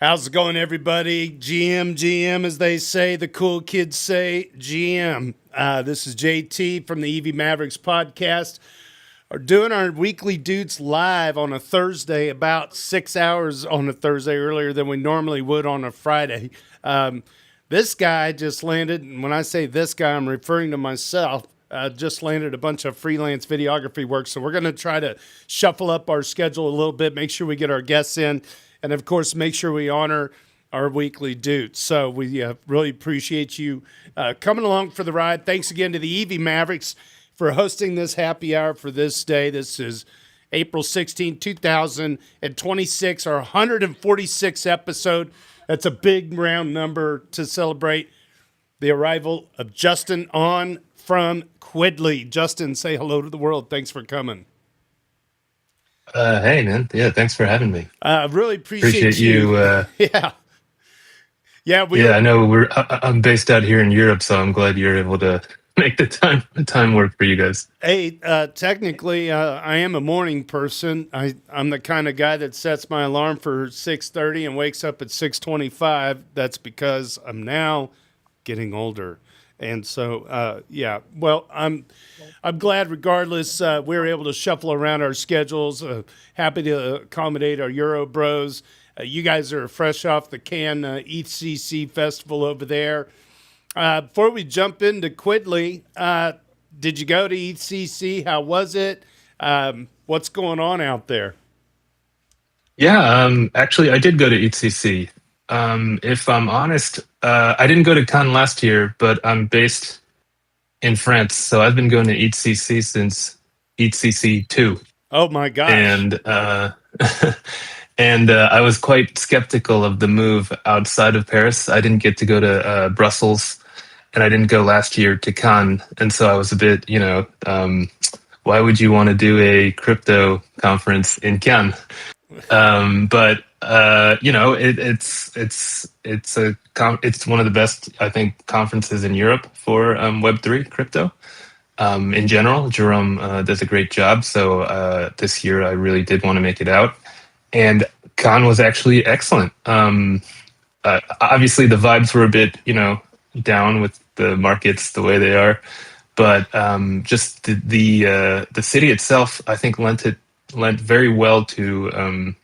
How's it going, everybody? GM, as they say, the cool kids say, GM. This is JT from the EV Mavericks podcast. We're doing our weekly Dudes live on a Thursday, about 6 hours on a Thursday earlier than we normally would on a Friday. This guy just landed, and when I say this guy, I'm referring to myself. Just landed a bunch of freelance videography work, so we're going to try to shuffle up our schedule a little bit, make sure we get our guests in, and of course, make sure we honor our weekly dudes. So we really appreciate you coming along for the ride. Thanks again to the EV Mavericks for hosting this happy hour for this day. This is April 16, 2026, our 146th episode. That's a big round number to celebrate the arrival of Justin Ahn from Quidli. Justin, say hello to the world. Thanks for coming. Hey man, yeah, thanks for having me. Really appreciate Appreciate you. you. Yeah. Yeah, we Yeah, were. I know I'm based out here in Europe, so I'm glad you're able to make the time work for you guys. Hey, technically, I am a morning person. I'm the kind of guy that sets my alarm for 6:30 and wakes up at 6:25. That's because I'm now getting older, and so yeah. Well, I'm glad. Regardless, we were able to shuffle around our schedules. Happy to accommodate our Euro Bros. You guys are fresh off the ECC festival over there. Before we jump into Quidly, did you go to ECC? How was it? What's going on out there? Yeah, actually, I did go to ECC. If I'm honest, I didn't go to Cannes last year, but I'm based in France, so I've been going to ECC since ECC two, Oh my gosh. and and I was quite skeptical of the move outside of Paris. I didn't get to go to Brussels, and I didn't go last year to Cannes, and so I was a bit, why would you want to do a crypto conference in Cannes? But it's one of the best, I think, conferences in Europe for Web3 crypto. In general, Jerome does a great job. So this year, I really did want to make it out, and Cannes was actually excellent. Obviously, the vibes were a bit, down with the markets the way they are, but just the city itself, I think, lent very well to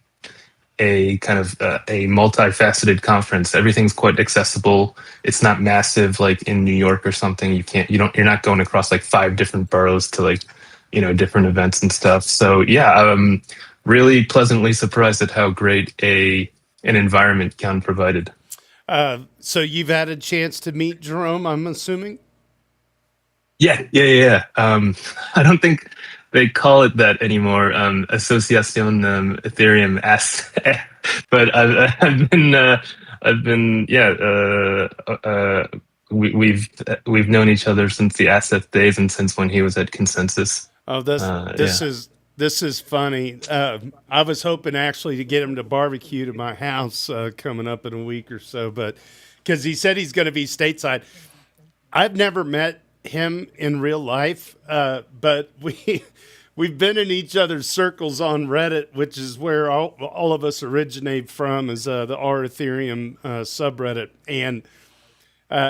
a kind of a multifaceted conference. Everything's quite accessible. It's not massive like in New York or something. You're not going across like five different boroughs to like, different events and stuff. So yeah, I'm really pleasantly surprised at how great an environment Cannes provided. So you've had a chance to meet Jerome, I'm assuming? Yeah, yeah, yeah, yeah. I don't think they call it that anymore. Association Ethereum S, but yeah. We've known each other since the Asset days and since when he was at Consensus. Oh, this Yeah. this is this is funny. I was hoping actually to get him to barbecue to my house coming up in a week or so, but because he said he's going to be stateside. I've never met him in real life, but we've been in each other's circles on Reddit, which is where all of us originate from, is the R Ethereum subreddit, and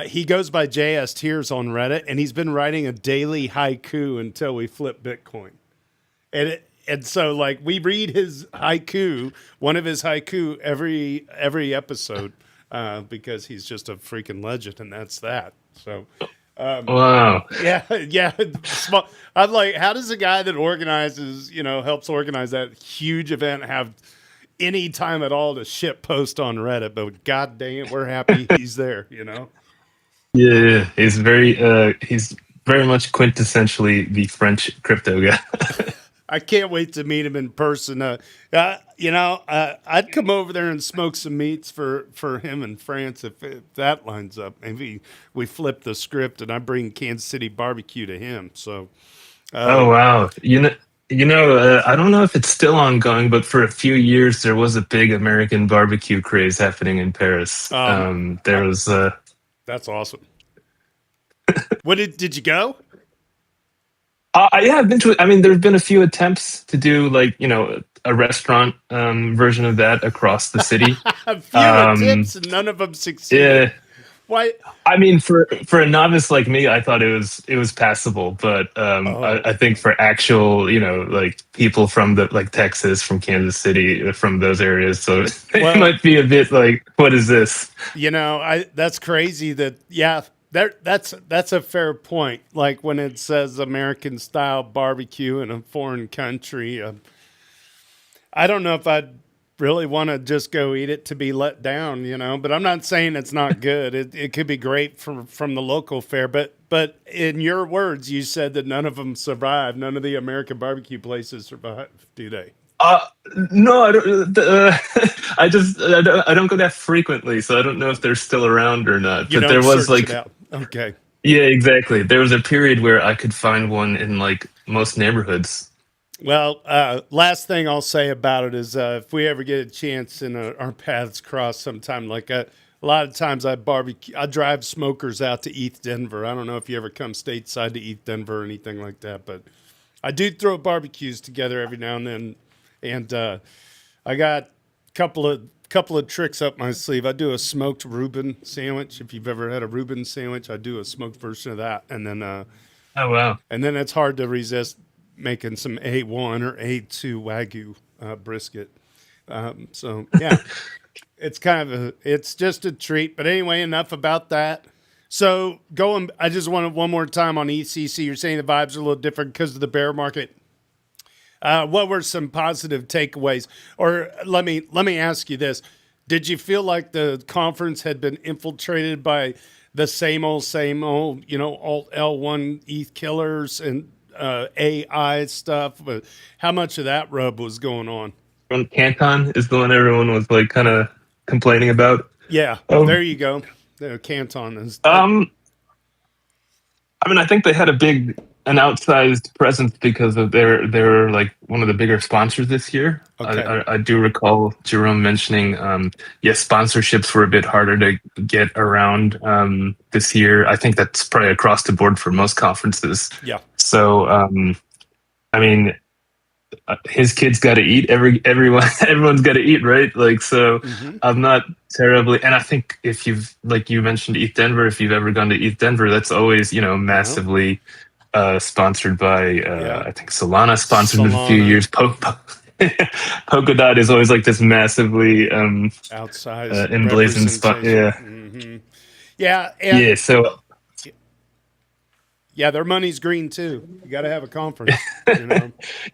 he goes by JS Tears on Reddit, and he's been writing a daily haiku until we flip Bitcoin, and so like we read his haiku, one of his haiku every episode, because he's just a freaking legend, and that's that. So Wow. yeah, yeah. I'm like, how does a guy that organizes, helps organize that huge event have any time at all to shit post on Reddit? But god dang it, we're happy he's there. Yeah, yeah. He's very much quintessentially the French crypto guy. I can't wait to meet him in person. I'd come over there and smoke some meats for him in France if that lines up. Maybe we flip the script and I bring Kansas City barbecue to him. So, Oh uh, wow. I don't know if it's still ongoing, but for a few years there was a big American barbecue craze happening in Paris. I, There was that's awesome. What did you go? Yeah, I've been to. I mean, there've been a few attempts to do like a restaurant version of that across the city. A few Um, attempts and none of them succeeded. yeah, Why? I mean, for a novice like me, I thought it was passable, but Oh, I think for actual like people from the like Texas, from Kansas City, from those areas, so it well, might be a bit like, what is this? I that's crazy that yeah, that's a fair point. Like when it says American style barbecue in a foreign country, I don't know if I'd really want to just go eat it to be let down, but I'm not saying it's not good. It could be great from the local fare, but in your words, you said that none of them survive. None of the American barbecue places survive, do they? Uh, no, I don't. I don't go that frequently, so I don't know if they're still around or not. You But don't there was search it like, out. Okay. yeah, exactly. There was a period where I could find one in like most neighborhoods. Well, last thing I'll say about it is if we ever get a chance and our paths cross sometime, like a lot of times I drive smokers out to East Denver. I don't know if you ever come stateside to East Denver or anything like that, but I do throw barbecues together every now and then, and I got a couple of tricks up my sleeve. I do a smoked Reuben sandwich. If you've ever had a Reuben sandwich, I do a smoked version of that, Oh wow. and then it's hard to resist making some A1 or A2 Wagyu brisket. So yeah, it's just a treat. But anyway, enough about that. So I just wanted one more time on ECC. You're saying the vibes are a little different because of the bear market. What were some positive takeaways? Or let me ask you this: did you feel like the conference had been infiltrated by the same old, alt L1 ETH killers and AI stuff? But how much of that rub was going on? From Canton is the one everyone was like kind of complaining about. Yeah, Um, there you go. The Canton is that. um, I mean, I think they had an outsized presence because of they're like one of the bigger sponsors this year. I, Okay. I, I do recall Jerome mentioning, yes, sponsorships were a bit harder to get around this year. I think that's probably across the board for most conferences. Yeah. So, I mean, his kids got to eat. Everyone everyone's got to eat, right? Like, so Hmm. I'm not terribly. And I think if you've like you mentioned Eat Denver, if you've ever gone to Eat Denver, that's always Uh-huh. massively sponsored by. Yeah. I think Solana sponsored it a few Solana, years. Polkadot is always like this massively outsized emblazoned spot. representation. Yeah, Yeah, and yeah. So yeah, their money's green too. You got to have a conference.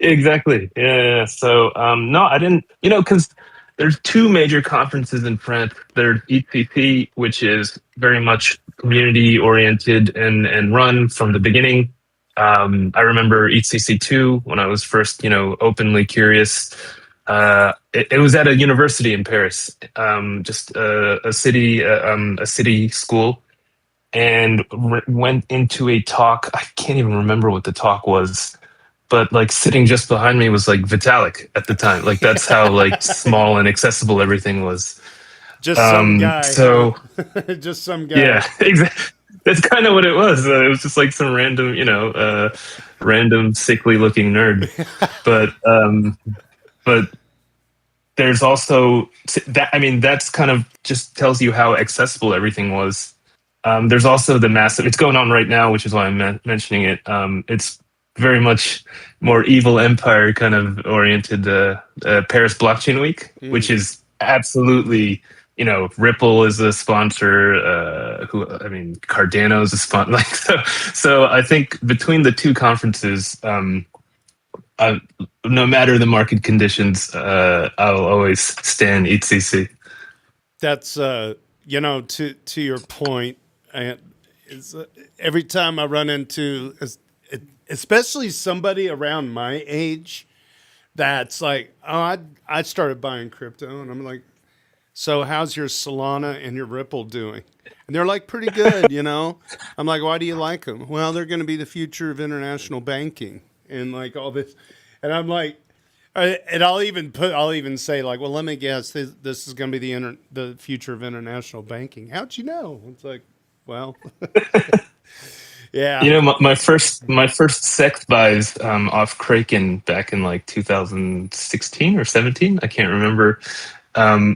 exactly. Yeah, yeah. Yeah. So no, I didn't. Because there's two major conferences in France. There's ECC, which is very much community oriented and run from the beginning. I remember ECC two when I was first, openly curious. It was at a university in Paris, just a city school, and went into a talk. I can't even remember what the talk was, but like sitting just behind me was like Vitalik at the time. Like that's how like small and accessible everything was. Just some guy, huh? So Just some yeah, guy. exactly. That's kind of what it was. It was just like some random, random sickly looking nerd. But but there's also that. I mean, that's kind of just tells you how accessible everything was. There's also the massive. It's going on right now, which is why I'm mentioning it. It's very much more evil empire kind of oriented. Paris Blockchain Week, which Mm. is absolutely, Ripple is a sponsor. Who I mean, Cardano is a sponsor. Like so I think between the two conferences, uh, no matter the market conditions, I'll always stand ETCC. That's to your point, and is every time I run into, especially somebody around my age, that's like, oh, I started buying crypto, and I'm like, so how's your Solana and your Ripple doing? And they're like, pretty good. I'm like, why do you like them? Well, they're going to be the future of international banking and like all this. And I'm like, and I'll even say like, well, let me guess, this is going to be the future of international banking. How'd you know? It's like, well, Yeah. My first sex buys off Kraken back in like 2016 or 17. I can't remember.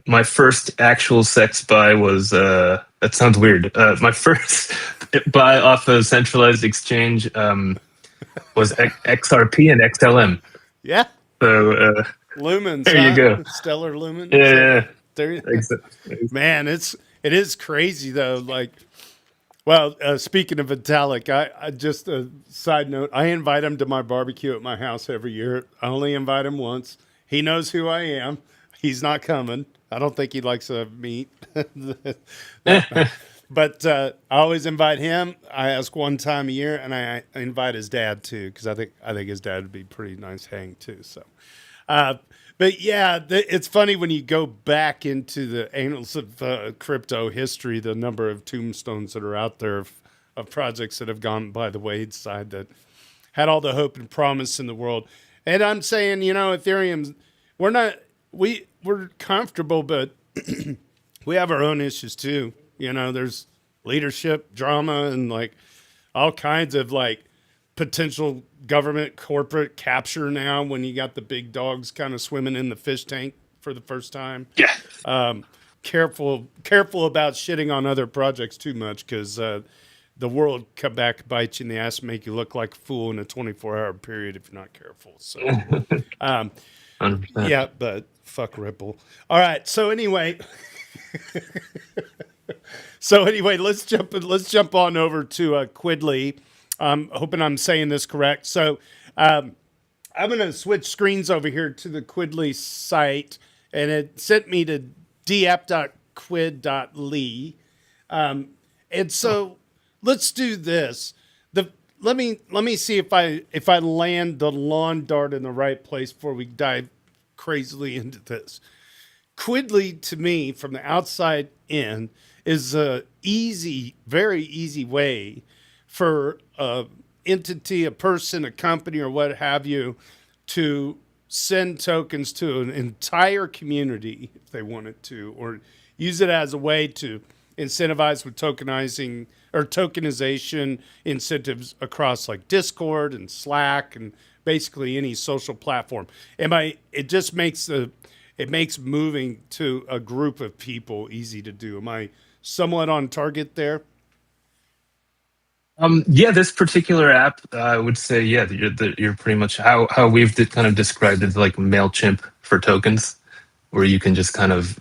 My first actual sex buy was that sounds weird. My first buy off a centralized exchange was XRP and XLM. Yeah. So Lumens, there you huh? go. Stellar lumen. Is that Yeah, there? exactly. Man, it is crazy though. Like, well, speaking of Vitalik, I just a side note. I invite him to my barbecue at my house every year. I only invite him once. He knows who I am. He's not coming. I don't think he likes meat. That, but I always invite him. I ask one time a year, and I invite his dad too because I think his dad would be pretty nice hang too. So. Uh, but yeah, it's funny when you go back into the annals of crypto history, the number of tombstones that are out there of projects that have gone by the wayside that had all the hope and promise in the world. And I'm saying, Ethereum, we're not we're comfortable, but we have our own issues too. There's leadership drama and like all kinds of like potential government corporate capture now when you got the big dogs kind of swimming in the fish tank for the first time. Yeah. Careful about shitting on other projects too much because the world come back bite you in the ass and make you look like a fool in a 24-hour period if you're not careful. So 100%. yeah, but fuck Ripple. All right, so anyway, let's jump on over to Quidli. I'm hoping I'm saying this correct. So I'm going to switch screens over here to the Quidli site, and it sent me to df.quid.ly. And so let's do this. Let me see if I land the lawn dart in the right place before we dive crazily into this. Quidli to me, from the outside in, is a easy, very easy way for a entity, a person, a company, or what have you, to send tokens to an entire community if they wanted to, or use it as a way to incentivize with tokenizing or tokenization incentives across like Discord and Slack and basically any social platform. It just makes it makes moving to a group of people easy to do. Am I somewhat on target there? Yeah, this particular app, I would say, yeah, you're pretty much how we've kind of described it, like Mailchimp for tokens, where you can just kind of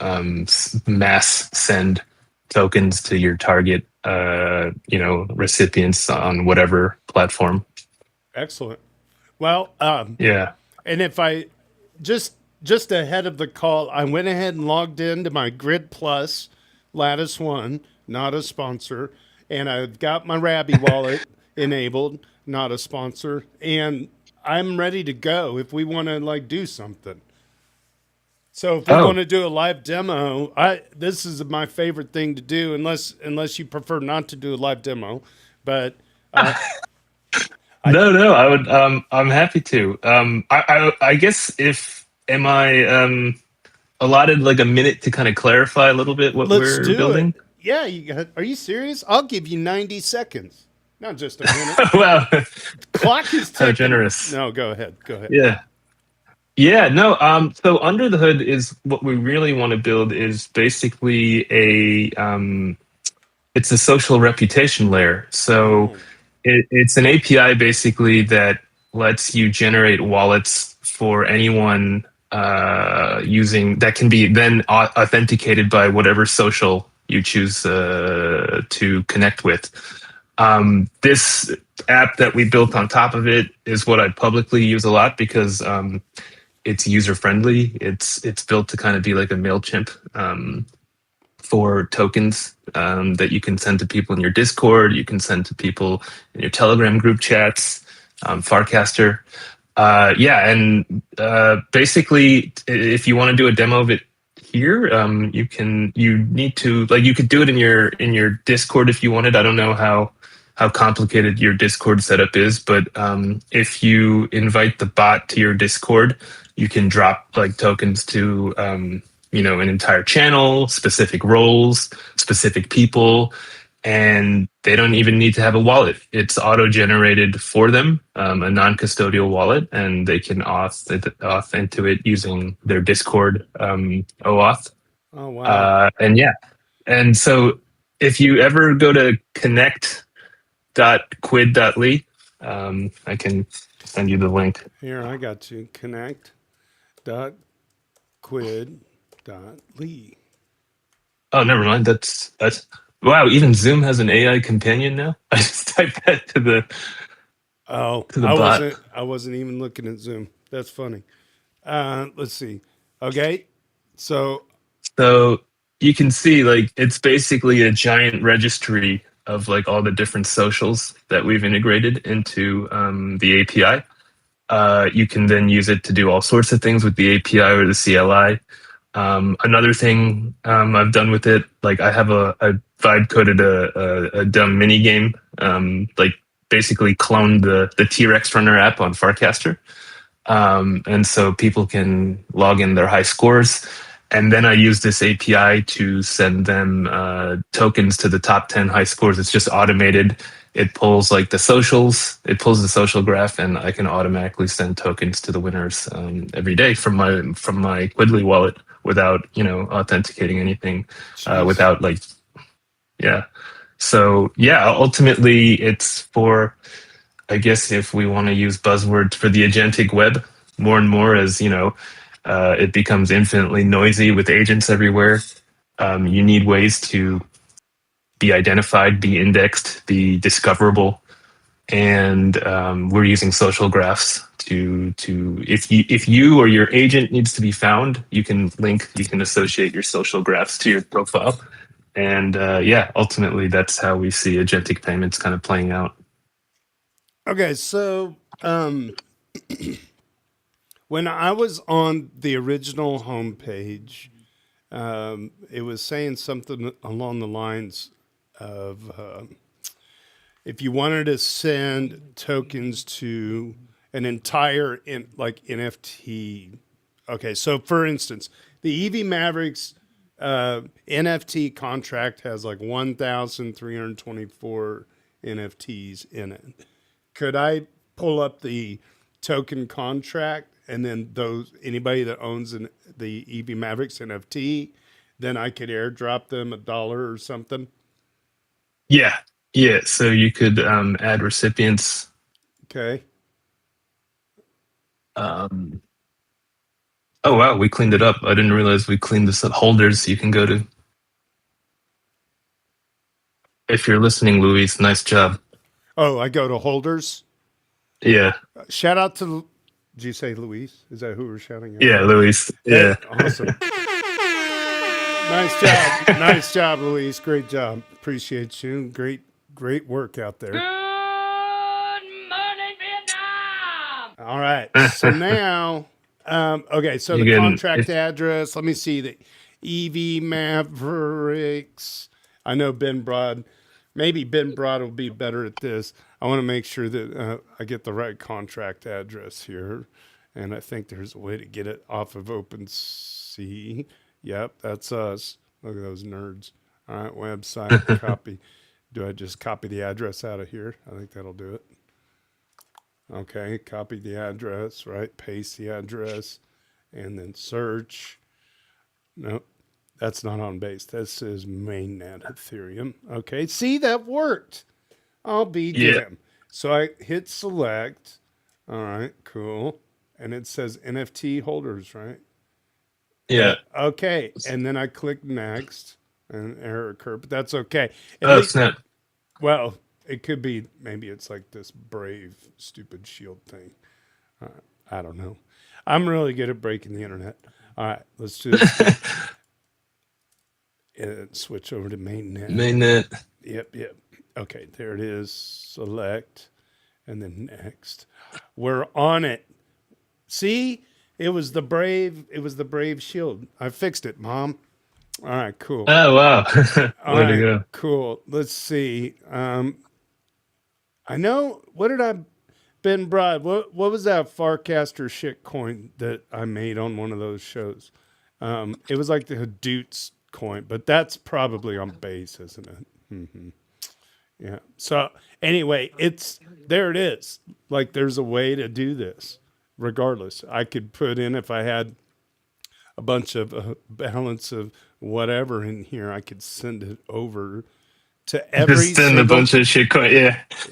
mass send tokens to your target, recipients on whatever platform. Excellent. Well, Yeah. and if I just ahead of the call, I went ahead and logged into my Grid Plus Lattice One, not a sponsor, and I've got my Rabby wallet enabled, not a sponsor, and I'm ready to go if we want to like do something. So if we want Oh, to do a live demo, this is my favorite thing to do, unless you prefer not to do a live demo, but uh, I no, I would. I'm happy to. I guess if am I allotted like a minute to kind of clarify a little bit what let's we're do building? it. Yeah, are you serious? I'll give you 90 seconds, not just a minute. Wow, Clock is how ticking. generous. No, go ahead. Go ahead. Yeah. Yeah, no. So under the hood is what we really want to build is basically it's a social reputation layer. So Oh, it's an API basically that lets you generate wallets for anyone using that can be then authenticated by whatever social you choose to connect with. This app that we built on top of it is what I publicly use a lot because it's user friendly. It's built to kind of be like a Mailchimp for tokens that you can send to people in your Discord. You can send to people in your Telegram group chats. Farcaster. Yeah, and basically, if you want to do a demo of it here, you can. You need to like you could do it in your Discord if you wanted. I don't know how complicated your Discord setup is, but if you invite the bot to your Discord, you can drop like tokens to an entire channel, specific roles, specific people. and they don't even need to have a wallet. It's auto-generated for them, a non-custodial wallet, and they can auth into it using their Discord OAuth. Oh wow. And yeah, and so if you ever go to connect.quid.ly, I can send you the link. Here I got you. Connect dot quid dot lee. Oh, never mind. That's wow. Even Zoom has an AI companion now. I just typed that Oh, to the bot. I wasn't even looking at Zoom. That's funny. Let's see. Okay. So So you can see like it's basically a giant registry of like all the different socials that we've integrated into the API. You can then use it to do all sorts of things with the API or the CLI. Another thing I've done with it, like I vibe coded a dumb mini game, like basically cloned the T-Rex Runner app on Farcaster. And so people can log in their high scores. And then I use this API to send them tokens to the top 10 high scores. It's just automated. It pulls like the socials, it pulls the social graph, and I can automatically send tokens to the winners every day from my Quidly wallet without authenticating anything, jeez. without like yeah. So yeah, ultimately it's for, I guess if we want to use buzzwords, for the agentic web, more and more as it becomes infinitely noisy with agents everywhere. You need ways to be identified, be indexed, be discoverable, and we're using social graphs to if you or your agent needs to be found, you can associate your social graphs to your profile, and yeah, ultimately that's how we see agentic payments kind of playing out. Okay, so when I was on the original homepage, it was saying something along the lines of if you wanted to send tokens to an entire like NFT. Okay, so for instance, the EV Mavericks NFT contract has like 1,324 NFTs in it. Could I pull up the token contract and then those anybody that owns the EV Mavericks NFT, then I could airdrop them $1 or something? Yeah, yeah. So you could add recipients. Okay. Um, oh wow, we cleaned it up. I didn't realize we cleaned this up. Holders, you can go to. If you're listening, Luis, nice job. Oh, I go to holders. Yeah, Shout out to. Did you say Luis? Is that who we're shouting out? yeah, Luis. Hey, Yeah. awesome. Nice job. Nice job, Luis. Great job. Appreciate you. Great work out there. Good morning, Vietnam! All right. So now, okay. So You the can contract if address. Let me see the EV Mavericks. I know Ben Broad. Maybe Ben Broad will be better at this. I want to make sure that I get the right contract address here, and I think there's a way to get it off of OpenSea. Yep, that's us. Look at those nerds. All right, website copy. Do I just copy the address out of here? I think that'll do it. Okay, copy the address, right? Paste the address and then search. Nope, that's not on base. This is mainnet Ethereum. Okay, see, that worked. I'll be yeah, damned. So I hit select. All right, cool. And it says NFT holders, right? yeah. Okay, and then I click next, and an error occurred, but that's okay. At Oh least, snap. well, it could be maybe it's like this brave, stupid shield thing. I don't know. I'm really good at breaking the internet. All right, let's just switch over to mainnet. Mainnet. Yep. Okay, there it is. Select and then next. We're on it. See, it was the brave. It was the brave shield. I fixed it, Mom. All right, cool. Oh wow. All Way to right, go. cool. Let's see. I know. What did I? Ben Broad. What was that Farcaster shit coin that I made on one of those shows? It was like the Hadoots coin, but that's probably on base, isn't it? Yeah. So anyway, there it is. Like there's a way to do this. Regardless, I could put in if I had a bunch of balance of whatever in here, I could send it over to every Just send a single. bunch of shitcoin.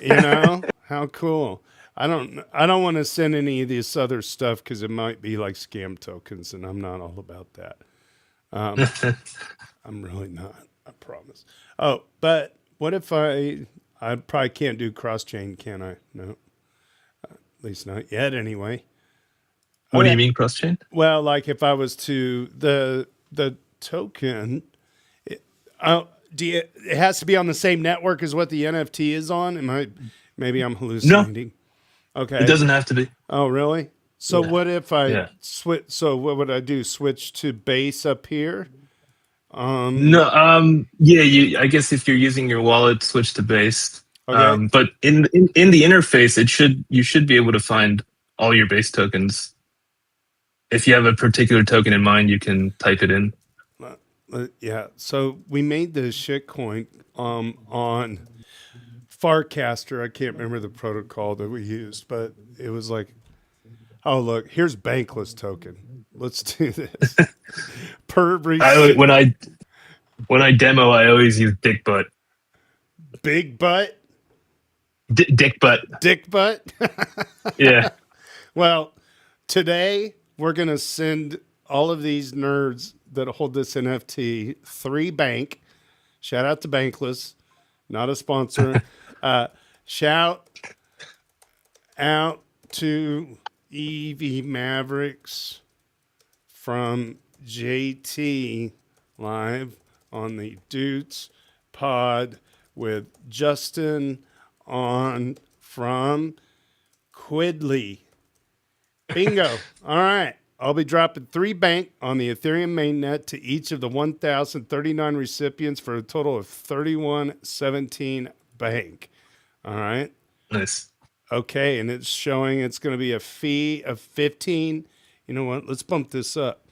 Yeah. How cool. I don't want to send any of this other stuff because it might be like scam tokens, and I'm not all about that. I'm really not. I promise. Oh, but what if I probably can't do cross chain, can I? No, at least not yet. Anyway. What do you Okay. mean cross chain? Well, like if I was to the token, it has to be on the same network as what the NFT is on. Maybe I'm No, hallucinating. it Okay. doesn't have to be. Oh, really? So Yeah. what if I Yeah. switch? So what would I do? Switch to base up here? No, yeah, I guess if you're using your wallet, switch to base. Okay. But in the interface, you should be able to find all your base tokens. If you have a particular token in mind, you can type it in. Yeah. So we made the shitcoin on Farcaster. I can't remember the protocol that we used, but it was like, oh look, here's bankless token. Let's do this. Per I receipt. when I demo, I always use dick butt. Big butt, Dick butt. dick butt. Yeah. Well, today we're gonna send all of these nerds that hold this NFT 3 Bank. Shout out to Bankless, not a sponsor. Shout out to EV Mavericks from JT live on the Doots pod with Justin Ahn from Quidli. Bingo. All right. I'll be dropping 3 Bank on the Ethereum mainnet to each of the 1,039 recipients for a total of 3117 Bank. All right. Nice. Okay. And it's showing it's going to be a fee of 15. You know what? Let's bump this up.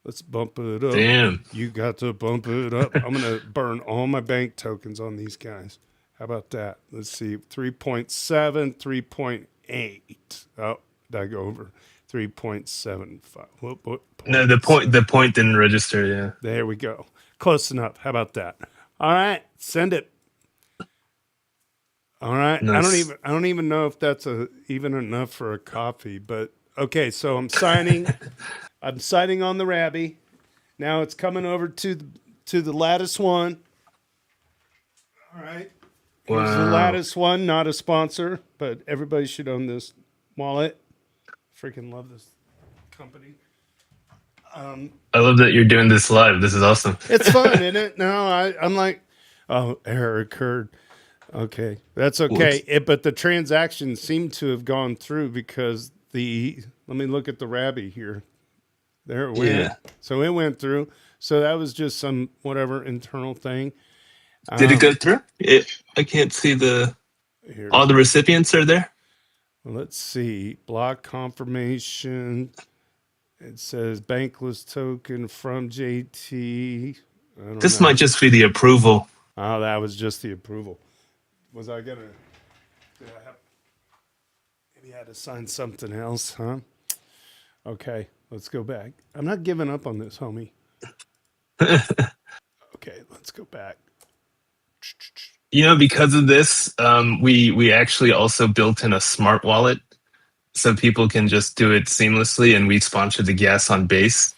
Let's bump it up. Damn. You got to bump it up. I'm going to burn all my bank tokens on these guys. How about that? Let's see. 3.7, 3.8. Oh, did I go over? 3.75. Whoop, No, the point didn't register. Yeah. There we go. Close enough. How about that? All right. Send it. All right. Nice. I don't even know if that's even enough for a coffee, but okay. So I'm signing. I'm signing on the Rabby. Now it's coming over to the Lattice one. All right. Here's the Wow. Lattice one, not a sponsor, but everybody should own this wallet. Freaking love this company. I love that you're doing this live. This is awesome. It's fun, isn't it? No, I'm like, oh, error occurred. Okay, that's okay. Whoops. But the transaction seemed to have gone through because let me look at the Rabby here. There it went. Yeah. So it went through. So that was just some whatever internal thing. Did it go through? I can't see Here, all the recipients are there. let's see. Block confirmation. It says bankless token from JT. I don't This know. might just be the approval. Oh, that was just the approval. Was I gonna? Did I have? Maybe I had to sign something else, huh? Okay, let's go back. I'm not giving up on this, homie. Okay, let's go back. Because of this, we actually also built in a smart wallet, so people can just do it seamlessly, and we sponsor the gas on base.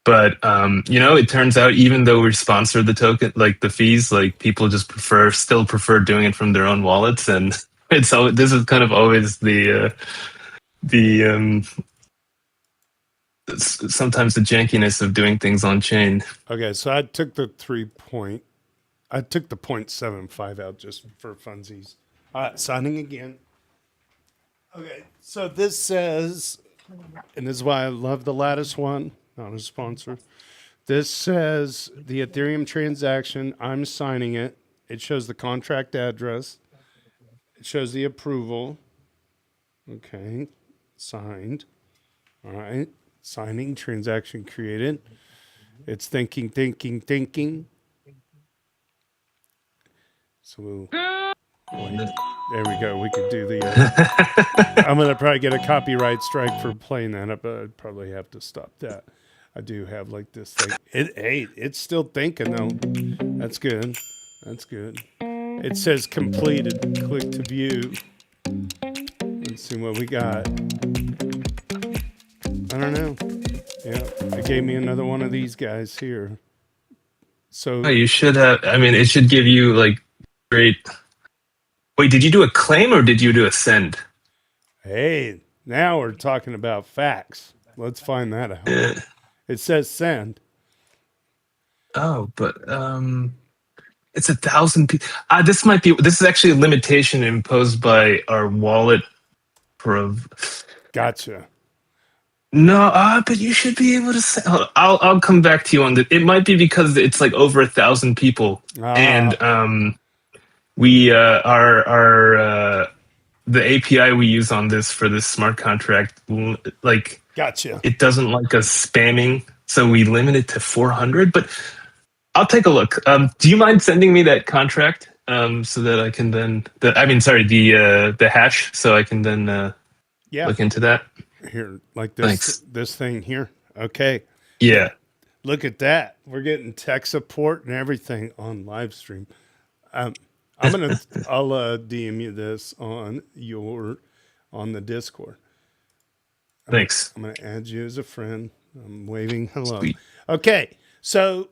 But it turns out even though we sponsor the token, like the fees, like people just still prefer doing it from their own wallets, and this is kind of always sometimes the jankiness of doing things on chain. Okay, so I took the 0.75 out just for funsies. All right, signing again. Okay, so this says, and this is why I love the Lattice one, not a sponsor. This says the Ethereum transaction. I'm signing it. It shows the contract address. It shows the approval. Okay, signed. All right, signing, transaction created. It's thinking. So we'll. There we go. We could do the. I'm gonna probably get a copyright strike for playing that, but I'd probably have to stop that. I do have like this thing. It's still thinking though. That's good. That's good. It says completed. Click to view. Let's see what we got. I don't know. Yeah, it gave me another one of these guys here. So Oh, you should have. I mean, it should give you like great. Wait, did you do a claim or did you do a send? hey, now we're talking about facts. Let's find that out. Yeah. It says send. Oh, but it's 1,000 people. This might be. This is actually a limitation imposed by our wallet. Gotcha. No, but you should be able to say. I'll come back to you on that. It might be because it's like over 1,000 people, and we our the API we use on this for this smart contract, like Gotcha. it doesn't like us spamming, so we limit it to 400. But I'll take a look. Do you mind sending me that contract so that I can then the hash so I can then Yeah. look into that? Here, like this. Thanks. This thing here. Okay. Yeah. Look at that. We're getting tech support and everything on live stream. I'll DM you this on the Discord. Thanks. I'm gonna add you as a friend. I'm waving hello. Sweet. Okay. So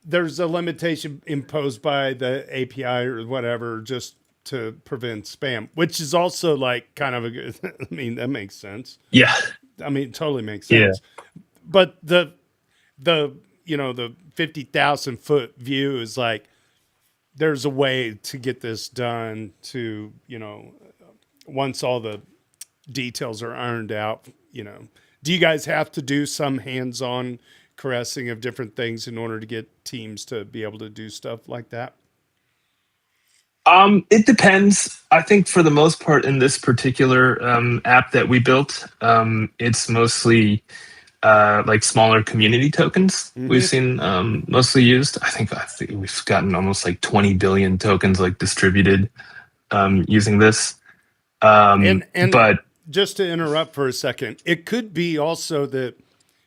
there's a limitation imposed by the API or whatever just to prevent spam, which is also like kind of a good, I mean, that makes sense. Yeah. I mean, it totally makes sense. Yeah. But the 50,000 foot view is like, there's a way to get this done to, once all the details are ironed out, do you guys have to do some hands-on caressing of different things in order to get teams to be able to do stuff like that? It depends. I think for the most part in this particular app that we built, it's mostly like smaller community tokens. Mm-hmm. We've seen mostly used. I think we've gotten almost like 20 billion tokens like distributed using this. But just to interrupt for a second, it could be also that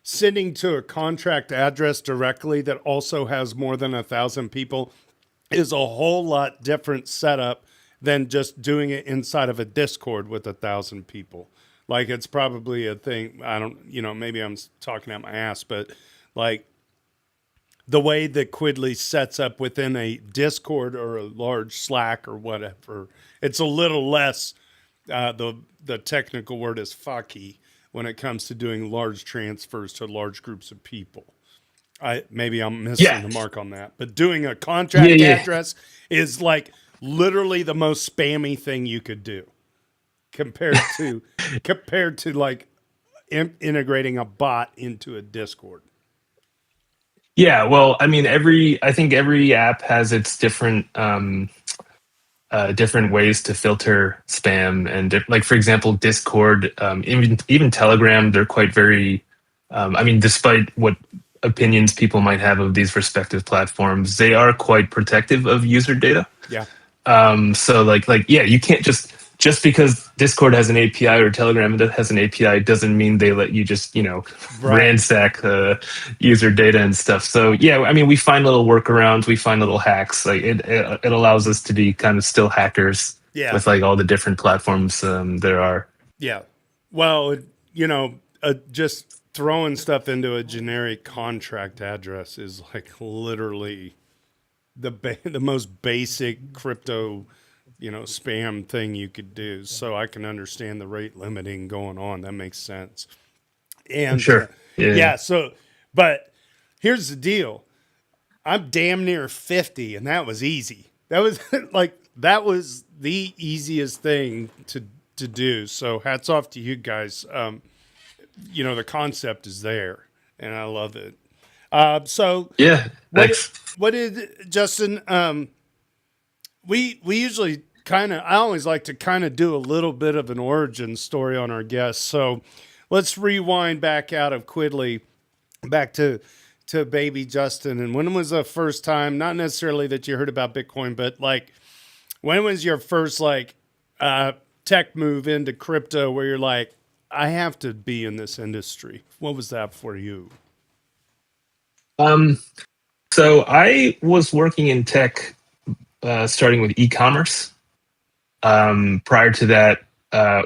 sending to a contract address directly that also has more than 1,000 people is a whole lot different setup than just doing it inside of a Discord with 1,000 people. Like it's probably a thing. I don't, maybe I'm talking out my ass, but like the way that Quidli sets up within a Discord or a large Slack or whatever, it's a little less, the technical word is fucky when it comes to doing large transfers to large groups of people. Maybe I'm missing the mark on that, but doing a contract address is like literally the most spammy thing you could do compared to like integrating a bot into a Discord. Yeah, well, I mean, I think every app has its different different ways to filter spam, and like for example, Discord, even Telegram, they're quite very. I mean, despite what opinions people might have of these respective platforms, they are quite protective of user data. Yeah. So you can't just because Discord has an API or Telegram that has an API doesn't mean they let you just, ransack user data and stuff. So yeah, I mean, we find little workarounds, we find little hacks. Like it allows us to be kind of still hackers with like all the different platforms there are. Yeah. Well, just throwing stuff into a generic contract address is like literally the most basic crypto, spam thing you could do. So I can understand the rate limiting going on. That makes sense. And sure. So, but here's the deal. I'm damn near 50 and that was easy. That was that was the easiest thing to do. So hats off to you guys. The concept is there and I love it. So yeah, thanks. What did Justin, we usually I always like to kind of do a little bit of an origin story on our guests. So let's rewind back out of Quidli back to baby Justin. And when was the first time, not necessarily that you heard about Bitcoin, but like When was your first like tech move into crypto where you're like, I have to be in this industry? What was that for you? Um, so I was working in tech, starting with e-commerce. Prior to that,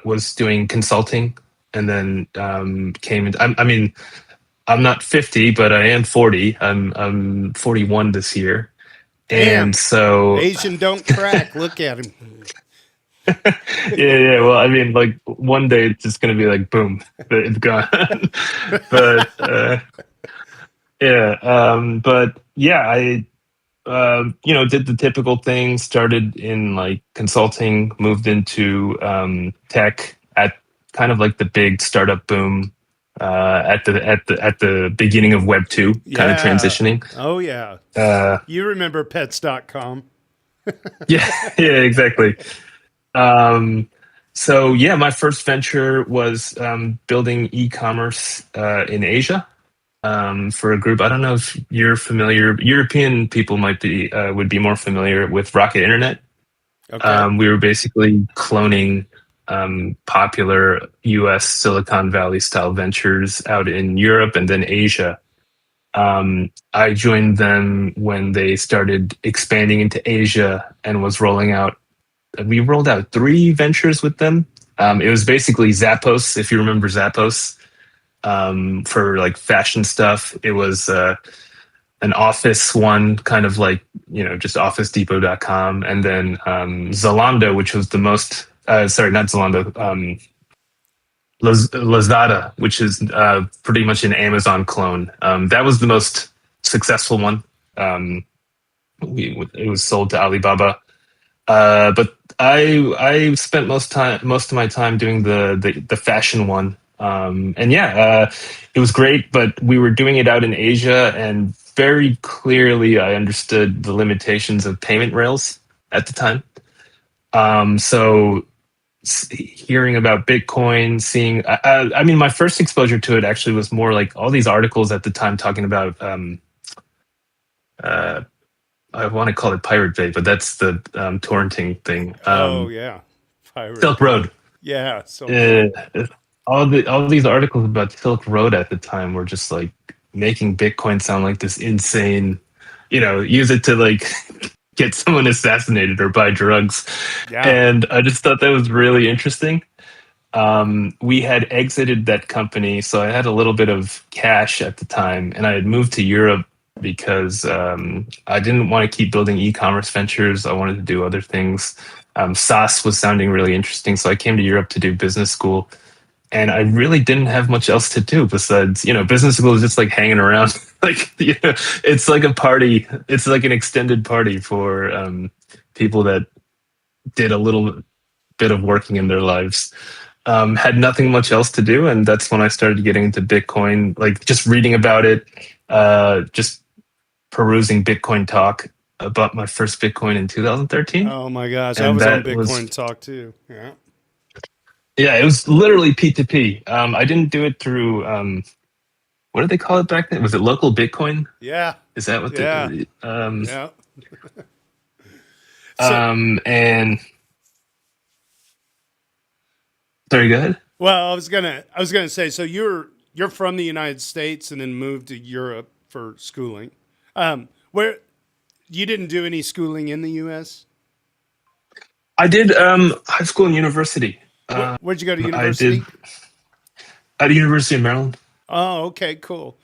was doing consulting, and then came into. I mean, I'm not 50, but I am 40. I'm 41 this year, and Damn, so Asian don't crack. Look at him. yeah. Well, I mean, like one day it's just gonna be like boom, it's gone. but yeah, but yeah, I did the typical thing. Started in like consulting, moved into tech at kind of like the big startup boom at the beginning of Web 2, kind of Yeah. transitioning. Oh yeah. Uh, You remember pets.com? yeah, yeah, exactly. Um, so yeah, my first venture was building e-commerce in Asia. For a group. I don't know if you're familiar. European people might be would be more familiar with Rocket Internet. Okay. We were basically cloning popular U.S. Silicon Valley style ventures out in Europe and then Asia. I joined them when they started expanding into Asia and was rolling out. We rolled out 3 ventures with them. It was basically Zappos, if you remember Zappos, for like fashion stuff. It was an office one, kind of like, just officedepot.com. And then Zalando, which was the most, sorry, not Zalando, Lazada, which is pretty much an Amazon clone. That was the most successful one. Um, it was sold to Alibaba. But I spent most of my time doing the fashion one. And yeah, it was great, but we were doing it out in Asia, and very clearly I understood the limitations of payment rails at the time. So hearing about Bitcoin, seeing, I mean, my first exposure to it actually was more like all these articles at the time talking about, uh, I want to call it Pirate Bay, but that's the torrenting thing. Oh yeah. Pirate Silk Bay. Road. Yeah. Silk Uh, Road. all these articles about Silk Road at the time were just like making Bitcoin sound like this insane, use it to like get someone assassinated or buy drugs. Yeah. And I just thought that was really interesting. We had exited that company, so I had a little bit of cash at the time, and I had moved to Europe because I didn't want to keep building e-commerce ventures. I wanted to do other things. SaaS was sounding really interesting, so I came to Europe to do business school, and I really didn't have much else to do besides, business school is just like hanging around. Like, it's like a party. It's like an extended party for people that did a little bit of working in their lives. Had nothing much else to do, and that's when I started getting into Bitcoin, like just reading about it, just perusing Bitcoin talk. About my first Bitcoin in 2013, Oh my gosh. I and was on that was, Bitcoin Talk too. Yeah. yeah, it was literally P2P. I didn't do it through what did they call it back then? Was it local Bitcoin? Yeah. Is that what Yeah. the Yeah. So and sorry, go ahead. well, I was gonna say, so you're from the United States and then moved to Europe for schooling. Where you didn't do any schooling in the US? I did high school and university. Where'd you go to I did university? at the University of Maryland. Oh, okay, cool.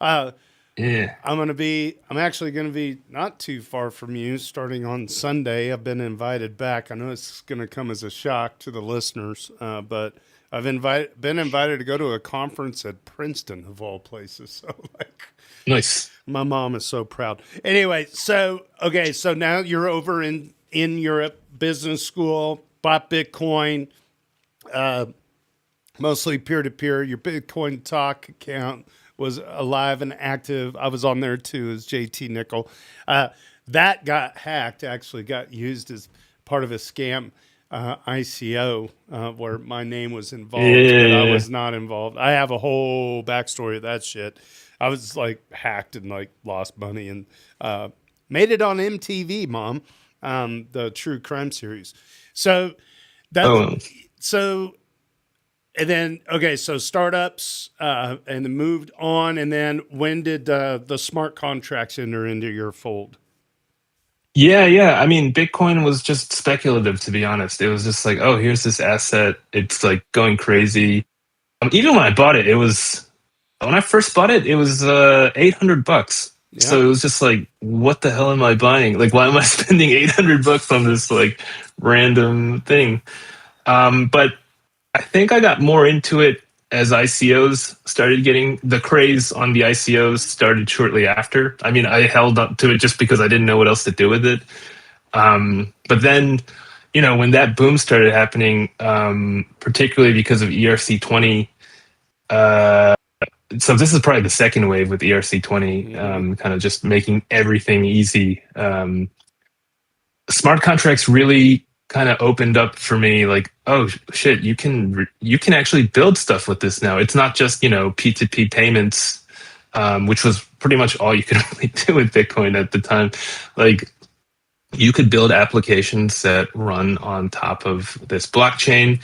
Uh, Yeah. I'm actually gonna be not too far from you starting on Sunday. I've been invited back. I know it's gonna come as a shock to the listeners, but been invited to go to a conference at Princeton of all places. So like, Nice. my mom is so proud. Anyway, so okay, so now you're over in Europe, business school, bought Bitcoin, mostly peer to peer. Your Bitcoin Talk account was alive and active. I was on there too as JT Nickel. That got hacked. Actually, got used as part of a scam ICO where my name was involved, but I Yeah. was not involved. I have a whole backstory of that shit. I was like hacked and like lost money and made it on MTV, mom. the true crime series. So that's Oh, so. And then okay, so startups, and then moved on, and then when did the smart contracts enter into your fold? yeah, yeah. I mean, Bitcoin was just speculative, to be honest. It was just like, oh, here's this asset. It's like going crazy. Even when I bought it, it was when I first bought it, it was $800. Yeah, So it was just like, what the hell am I buying? Like, why am I spending $800 on this like random thing? But I think I got more into it as ICOs started getting the craze on the ICOs started shortly after. I mean, I held up to it just because I didn't know what else to do with it. But then, when that boom started happening, particularly because of ERC20, uh, so this is probably the second wave with ERC20, mm-hmm. kind of just making everything easy. Smart contracts really kind of opened up for me, like, oh shit, you can actually build stuff with this now. It's not just P2P payments, which was pretty much all you could really do with Bitcoin at the time. Like, you could build applications that run on top of this blockchain,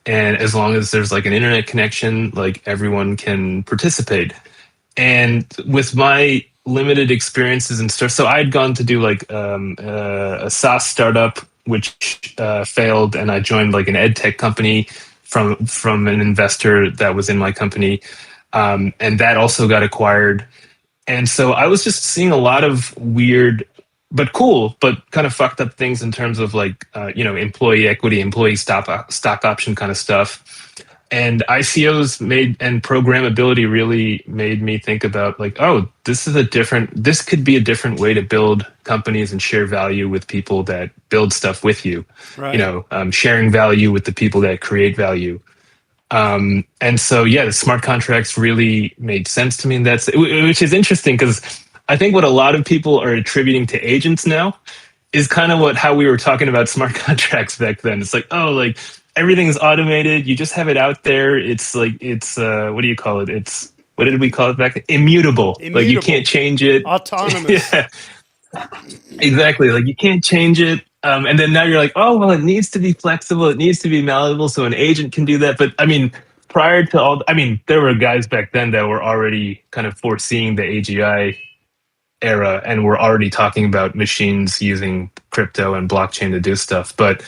and as long as there's like an internet connection, like everyone can participate. And with my limited experiences and stuff, so I'd gone to do like a SaaS startup which failed, and I joined like an ed tech company from an investor that was in my company, and that also got acquired. And so I was just seeing a lot of weird, but cool, but kind of fucked up things in terms of like, employee equity, employee stock option kind of stuff. And ICOs and programmability really made me think about like, oh, this could be a different way to build companies and share value with people that build stuff with you, Right. sharing value with the people that create value. And so, yeah, the smart contracts really made sense to me. And which is interesting because I think what a lot of people are attributing to agents now is kind of how we were talking about smart contracts back then. It's like, oh, like everything's automated. You just have it out there. It's like, what do you call it? What did we call it back then? Immutable. Like you can't Immutable, change it. autonomous. Yeah, exactly. Like you can't change it. And then now you're like, oh, well, it needs to be flexible. It needs to be malleable. So an agent can do that. But I mean, prior to there were guys back then that were already kind of foreseeing the AGI era and we're already talking about machines using crypto and blockchain to do stuff. But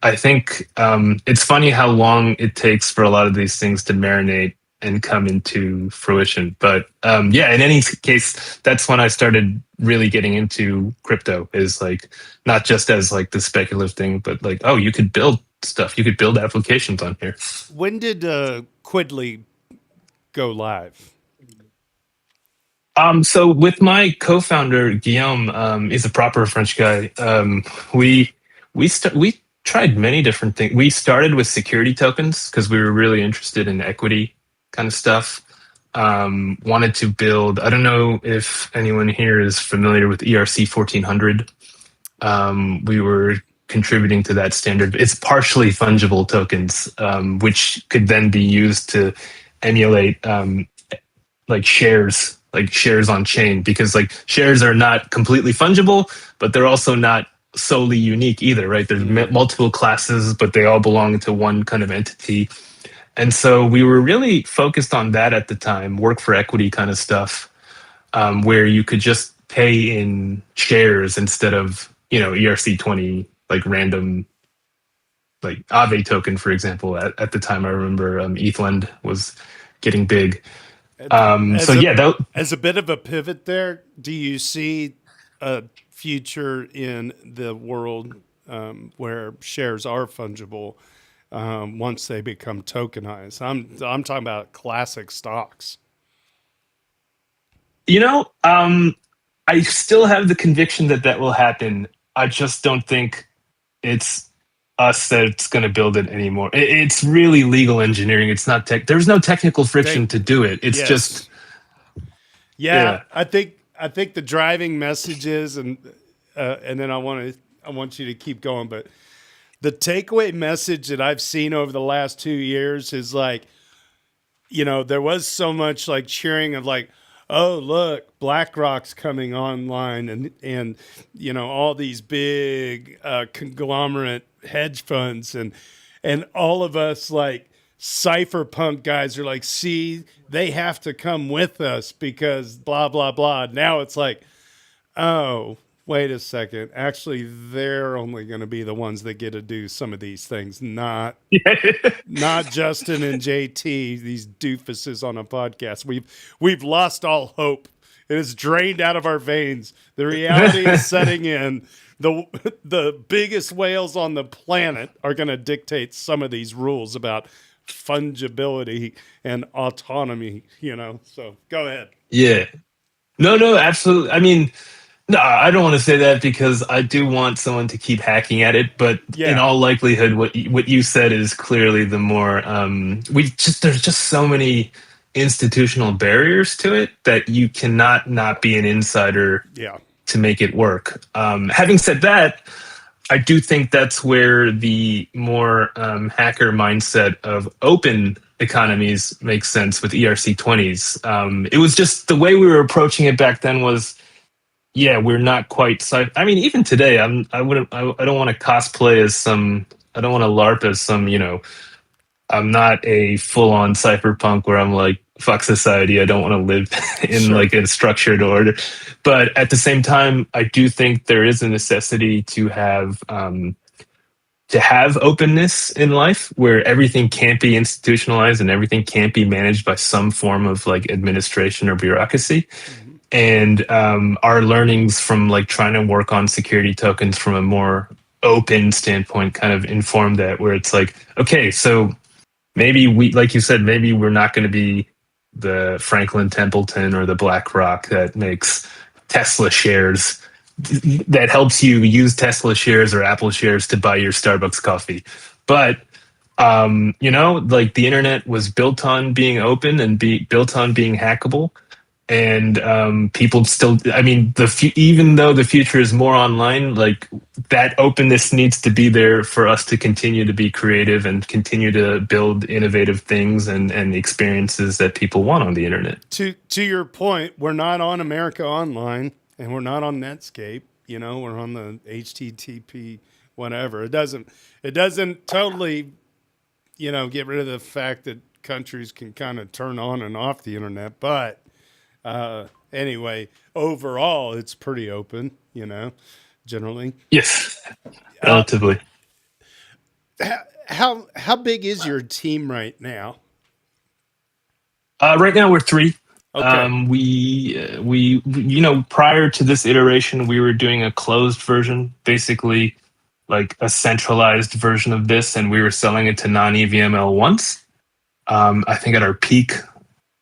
I think it's funny how long it takes for a lot of these things to marinate and come into fruition. But yeah, in any case, that's when I started really getting into crypto, is like not just as like the speculative thing, but like, oh, you could build stuff, you could build applications on here. When did Quidli go live? So with my co-founder Guillaume, he's a proper French guy. We tried many different things. We started with security tokens because we were really interested in equity kind of stuff. Wanted to build. I don't know if anyone here is familiar with ERC 1400. We were contributing to that standard. It's partially fungible tokens, which could then be used to emulate like shares on chain, because like shares are not completely fungible, but they're also not solely unique either, right? There's multiple classes, but they all belong to one kind of entity. And so we were really focused on that at the time, work for equity kind of stuff, where you could just pay in shares instead of, ERC20, like random, like Aave token, for example. At the time, I remember ETHLend was getting big. As So a yeah, as a bit of a pivot there, do you see a future in the world where shares are fungible once they become tokenized? I'm talking about classic stocks. I still have the conviction that that will happen. I just don't think it's us that's going to build it anymore. It's really legal engineering. It's not tech. There's no technical friction They to do it. It's just, yes, yeah. yeah. I think the driving messages and then I want you to keep going, but the takeaway message that I've seen over the last 2 years is like, there was so much like cheering of like, oh, look, BlackRock's coming online, and all these big conglomerate hedge funds, and all of us like cypherpunk guys are like, see, they have to come with us because blah blah blah. Now it's like, oh, wait a second. Actually, they're only going to be the ones that get to do some of these things, not Justin and JT, these doofuses on a podcast. We've lost all hope. It is drained out of our veins. The reality is setting in. The biggest whales on the planet are going to dictate some of these rules about fungibility and autonomy. So go ahead. Yeah. No, no, absolutely. I mean, no, I don't want to say that because I do want someone to keep hacking at it. But in Yeah. all likelihood, what you said is clearly the more there's just so many institutional barriers to it that you cannot not be an insider Yeah. to make it work. Having said that, I do think that's where the more hacker mindset of open economies makes sense with ERC20s. It was just the way we were approaching it back then was, yeah, we're not quite. I mean, even today, I wouldn't. I don't want to cosplay as some. I don't want to LARP as some. I'm not a full-on cypherpunk where I'm like, fuck society. I don't want to live in Sure. like a structured order. But at the same time, I do think there is a necessity to have openness in life where everything can't be institutionalized and everything can't be managed by some form of like administration or bureaucracy. Mhm. And our learnings from like trying to work on security tokens from a more open standpoint kind of informed that, where it's like, okay, so maybe we, like you said, maybe we're not going to be the Franklin Templeton or the BlackRock that makes Tesla shares, that helps you use Tesla shares or Apple shares to buy your Starbucks coffee. But like the internet was built on being open and built on being hackable, and people still, I mean, even though the future is more online, like that openness needs to be there for us to continue to be creative and continue to build innovative things and experiences that people want on the internet. To your point, we're not on America Online and we're not on Netscape. We're on the HTTP whatever. It doesn't totally, get rid of the fact that countries can kind of turn on and off the internet, but anyway, overall, it's pretty open, generally. Yes, Uh, relatively. how big is your team right now? Right now we're three. Okay. Prior to this iteration, we were doing a closed version, basically like a centralized version of this, and we were selling it to non-EVM L1s. I think at our peak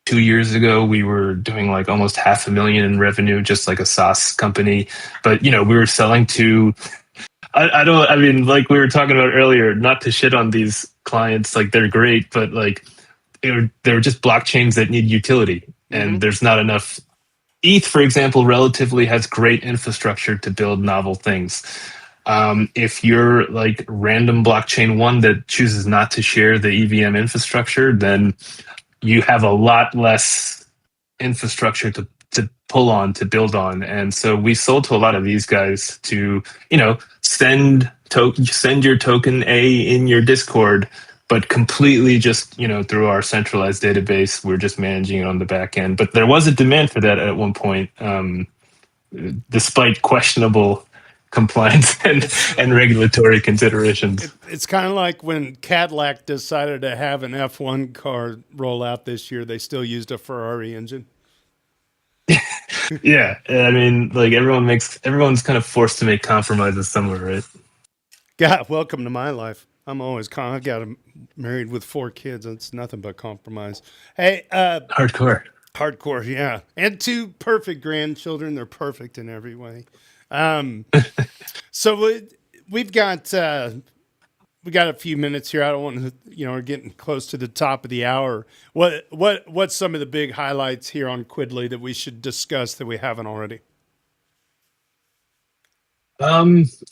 2 years ago, we were doing like almost $500,000 in revenue, just like a SaaS company. But we were selling to. I mean, like we were talking about earlier, not to shit on these clients, like they're great, but like they're just blockchains that need utility, Mm-hmm. and there's not enough. ETH, for example, relatively has great infrastructure to build novel things. If you're like random blockchain one that chooses not to share the EVM infrastructure, then you have a lot less infrastructure to pull on, to build on. And so we sold to a lot of these guys to, send your token A in your Discord, but completely just, through our centralized database, we're just managing it on the back end. But there was a demand for that at one point, despite questionable compliance and regulatory considerations. It's kind of like when Cadillac decided to have an F1 car roll out this year, they still used a Ferrari engine. Yeah, I mean, like everyone's kind of forced to make compromises somewhere, right? God, welcome to my life. I got married with 4 kids. It's nothing but compromise. Hey, Hardcore. hardcore, yeah. And 2 perfect grandchildren. They're perfect in every way. Um, so we've got we got a few minutes here. I don't want to, we're getting close to the top of the hour. What's some of the big highlights here on Quidli that we should discuss that we haven't already?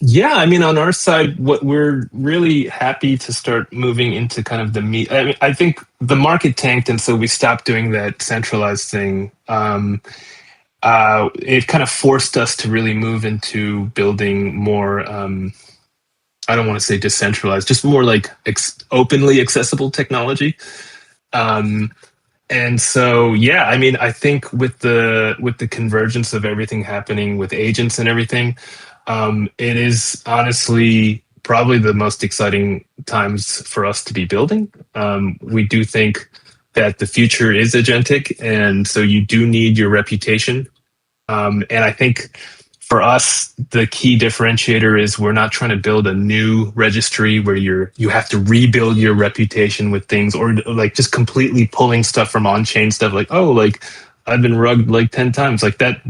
Yeah, I mean, on our side, what we're really happy to start moving into kind of the meat. I mean, I think the market tanked, and so we stopped doing that centralized thing. It kind of forced us to really move into building more. I don't want to say decentralized, just more like openly accessible technology. Um, and so, yeah, I mean, I think with the convergence of everything happening with agents and everything, it is honestly probably the most exciting times for us to be building. We do think that the future is agentic, and so you do need your reputation. And I think for us, the key differentiator is we're not trying to build a new registry where you have to rebuild your reputation with things, or like just completely pulling stuff from on-chain stuff like, oh, like I've been rugged like 10 times. Like that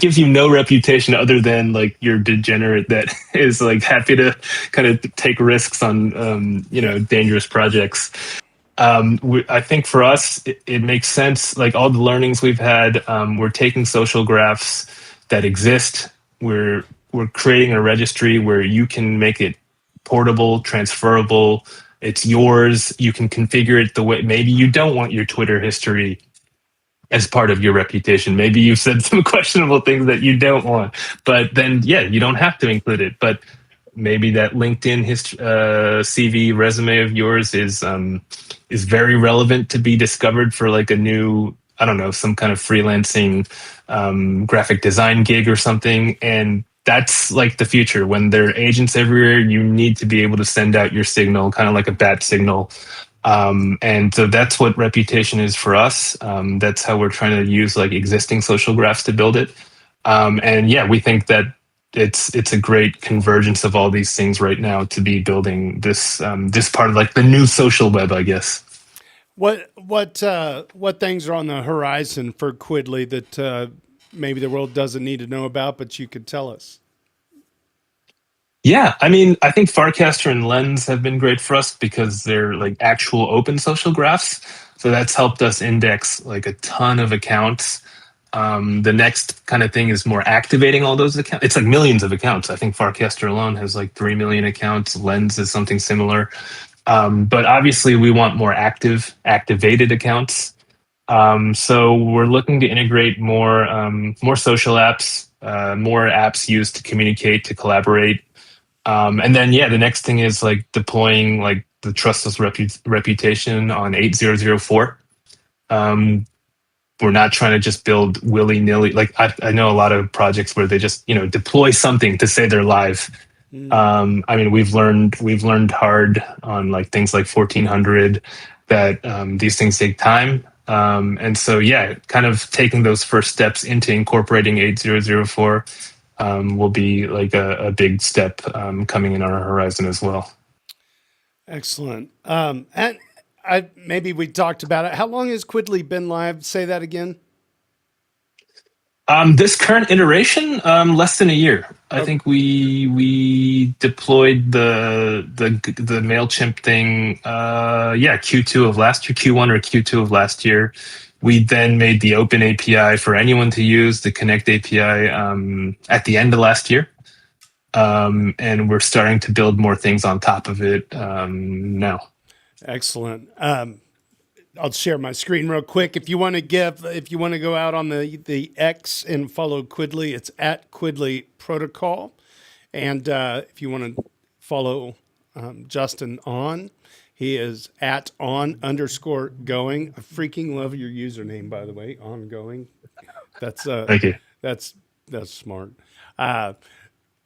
gives you no reputation other than like you're degenerate that is like happy to kind of take risks on dangerous projects. I think for us, it makes sense. Like all the learnings we've had, we're taking social graphs that exist. We're creating a registry where you can make it portable, transferable. It's yours. You can configure it the way maybe you don't want your Twitter history as part of your reputation. Maybe you've said some questionable things that you don't want, but then yeah, you don't have to include it. But maybe that LinkedIn CV resume of yours is very relevant to be discovered for like a new, I don't know, some kind of freelancing graphic design gig or something. And that's like the future. When there are agents everywhere, you need to be able to send out your signal, kind of like a bat signal. And so that's what reputation is for us. That's how we're trying to use like existing social graphs to build it. And yeah, we think that it's a great convergence of all these things right now to be building this part of like the new social web, I guess. What things are on the horizon for Quidly that maybe the world doesn't need to know about, but you could tell us? Yeah, I mean, I think Farcaster and Lens have been great for us because they're like actual open social graphs. So that's helped us index like a ton of accounts. The next kind of thing is more activating all those accounts. It's like millions of accounts. I think Farcaster alone has like 3 million accounts. Lens is something similar. But obviously, we want more activated accounts. So we're looking to integrate more social apps, more apps used to communicate, to collaborate. And then, yeah, the next thing is like deploying like the trustless reputation on 8004. Um, we're not trying to just build willy nilly. Like I know a lot of projects where they just deploy something to say they're live. Mm. I mean, we've learned hard on like things like 1400 that these things take time. And so yeah, kind of taking those first steps into incorporating 8004 will be like a big step coming in on our horizon as well. Excellent. And maybe we talked about it. How long has Quidly been live? Say that again. This current iteration, less than a year. I Oh, think we deployed the Mailchimp thing. Yeah, Q2 of last year, Q1 or Q2 of last year. We then made the open API for anyone to use, the Connect API, at the end of last year. And we're starting to build more things on top of it now. excellent. I'll share my screen real quick. If you want to go out on the X and follow Quidly, it's at Quidly Protocol. And if you want to follow Justin Ahn, he is at on_going. I freaking love your username, by the way, ongoing. That's Thank you. that's that's smart. Uh,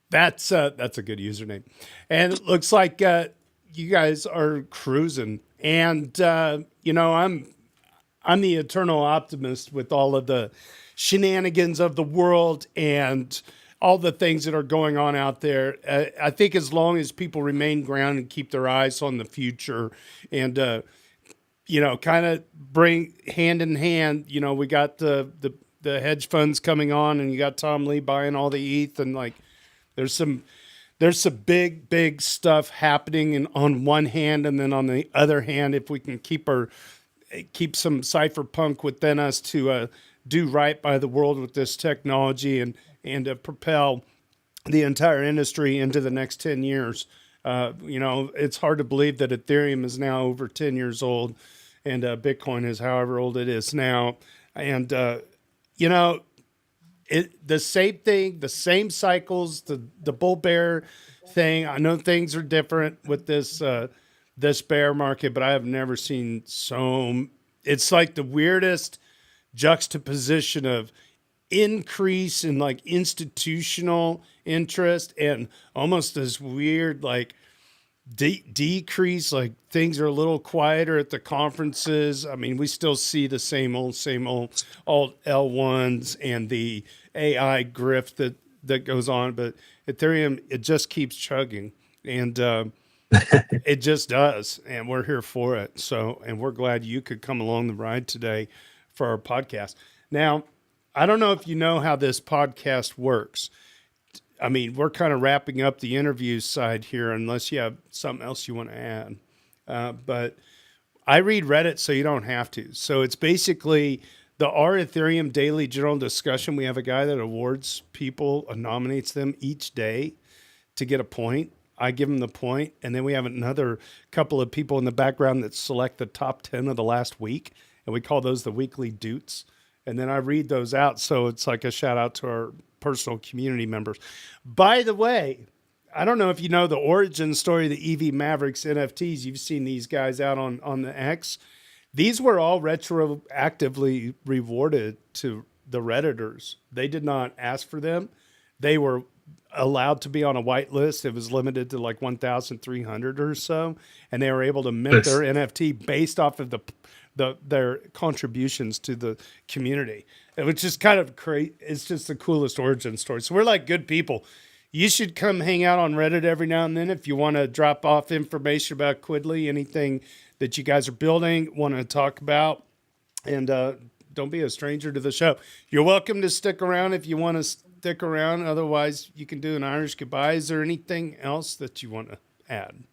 that's a good username, and it looks like you guys are cruising. And I'm the eternal optimist with all of the shenanigans of the world and all the things that are going on out there. I think as long as people remain grounded and keep their eyes on the future and kind of bring hand in hand. We got the hedge funds coming on, and you got Tom Lee buying all the ETH, and like there's some big stuff happening, and on one hand, and then on the other hand, if we can keep some cypherpunk within us to do right by the world with this technology and propel the entire industry into the next 10 years. It's hard to believe that Ethereum is now over 10 years old and Bitcoin is however old it is now. And, you know, the same thing, the same cycles, the bull bear thing. I know things are different with this bear market, but I have never seen so. It's like the weirdest juxtaposition of increase in like institutional interest and almost this weird like decrease, like things are a little quieter at the conferences. I mean, we still see the same old L1s and the AI grift that goes on, but Ethereum, it just keeps chugging, and it just does, and we're here for it. So, and we're glad you could come along the ride today for our podcast. Now, I don't know if you know how this podcast works. I mean, we're kind of wrapping up the interview side here, unless you have something else you want to add. But I read Reddit, so you don't have to. So it's basically the Our Ethereum Daily General Discussion. We have a guy that awards people, nominates them each day to get a point. I give them the point, and then we have another couple of people in the background that select the top 10 of the last week, and we call those the weekly doots. And then I read those out, so it's like a shout out to our personal community members. By the way, I don't know if you know the origin story of the EV Mavericks NFTs. You've seen these guys out on the X. These were all retroactively rewarded to the Redditors. They did not ask for them. They were allowed to be on a white list. It was limited to like 1,300 or so, and they were able to mint their NFT based off of their contributions to the community, which is kind of crazy. It's just the coolest origin story. So we're like good people. You should come hang out on Reddit every now and then if you want to drop off information about Quidli, anything that you guys are building, want to talk about, and don't be a stranger to the show. You're welcome to stick around if you want to stick around. Otherwise, you can do an Irish goodbye. Is there anything else that you want to add?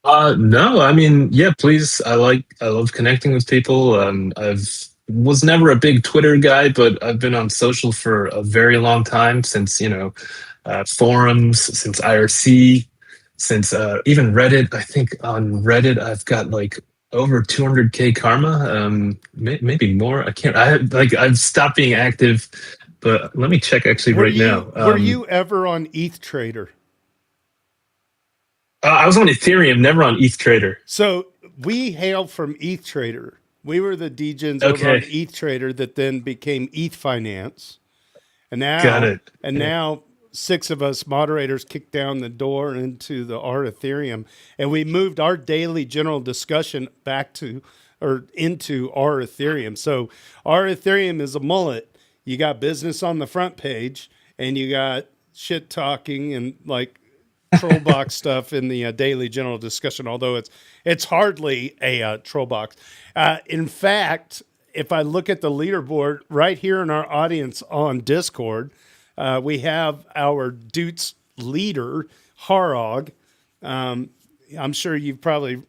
No, I mean, yeah, please. I love connecting with people. Was never a big Twitter guy, but I've been on social for a very long time, since, forums, since IRC, since even Reddit. I think on Reddit, I've got like over 200K karma, maybe more. I've stopped being active, but let me check actually now. Were you ever on ETH Trader? I was on Ethereum, never on ETH Trader. So we hail from ETH Trader. We were the degens over on ETH Trader that then became ETH Finance. And now, got it. And now 6 of us moderators kicked down the door into the Our Ethereum, and we moved our daily general discussion back to or into Our Ethereum. So Our Ethereum is a mullet. You got business on the front page, and you got shit talking and like troll box stuff in the daily general discussion, although it's hardly a troll box. In fact, if I look at the leaderboard right here in our audience on Discord, we have our Doots leader, Harog. I'm sure you've probably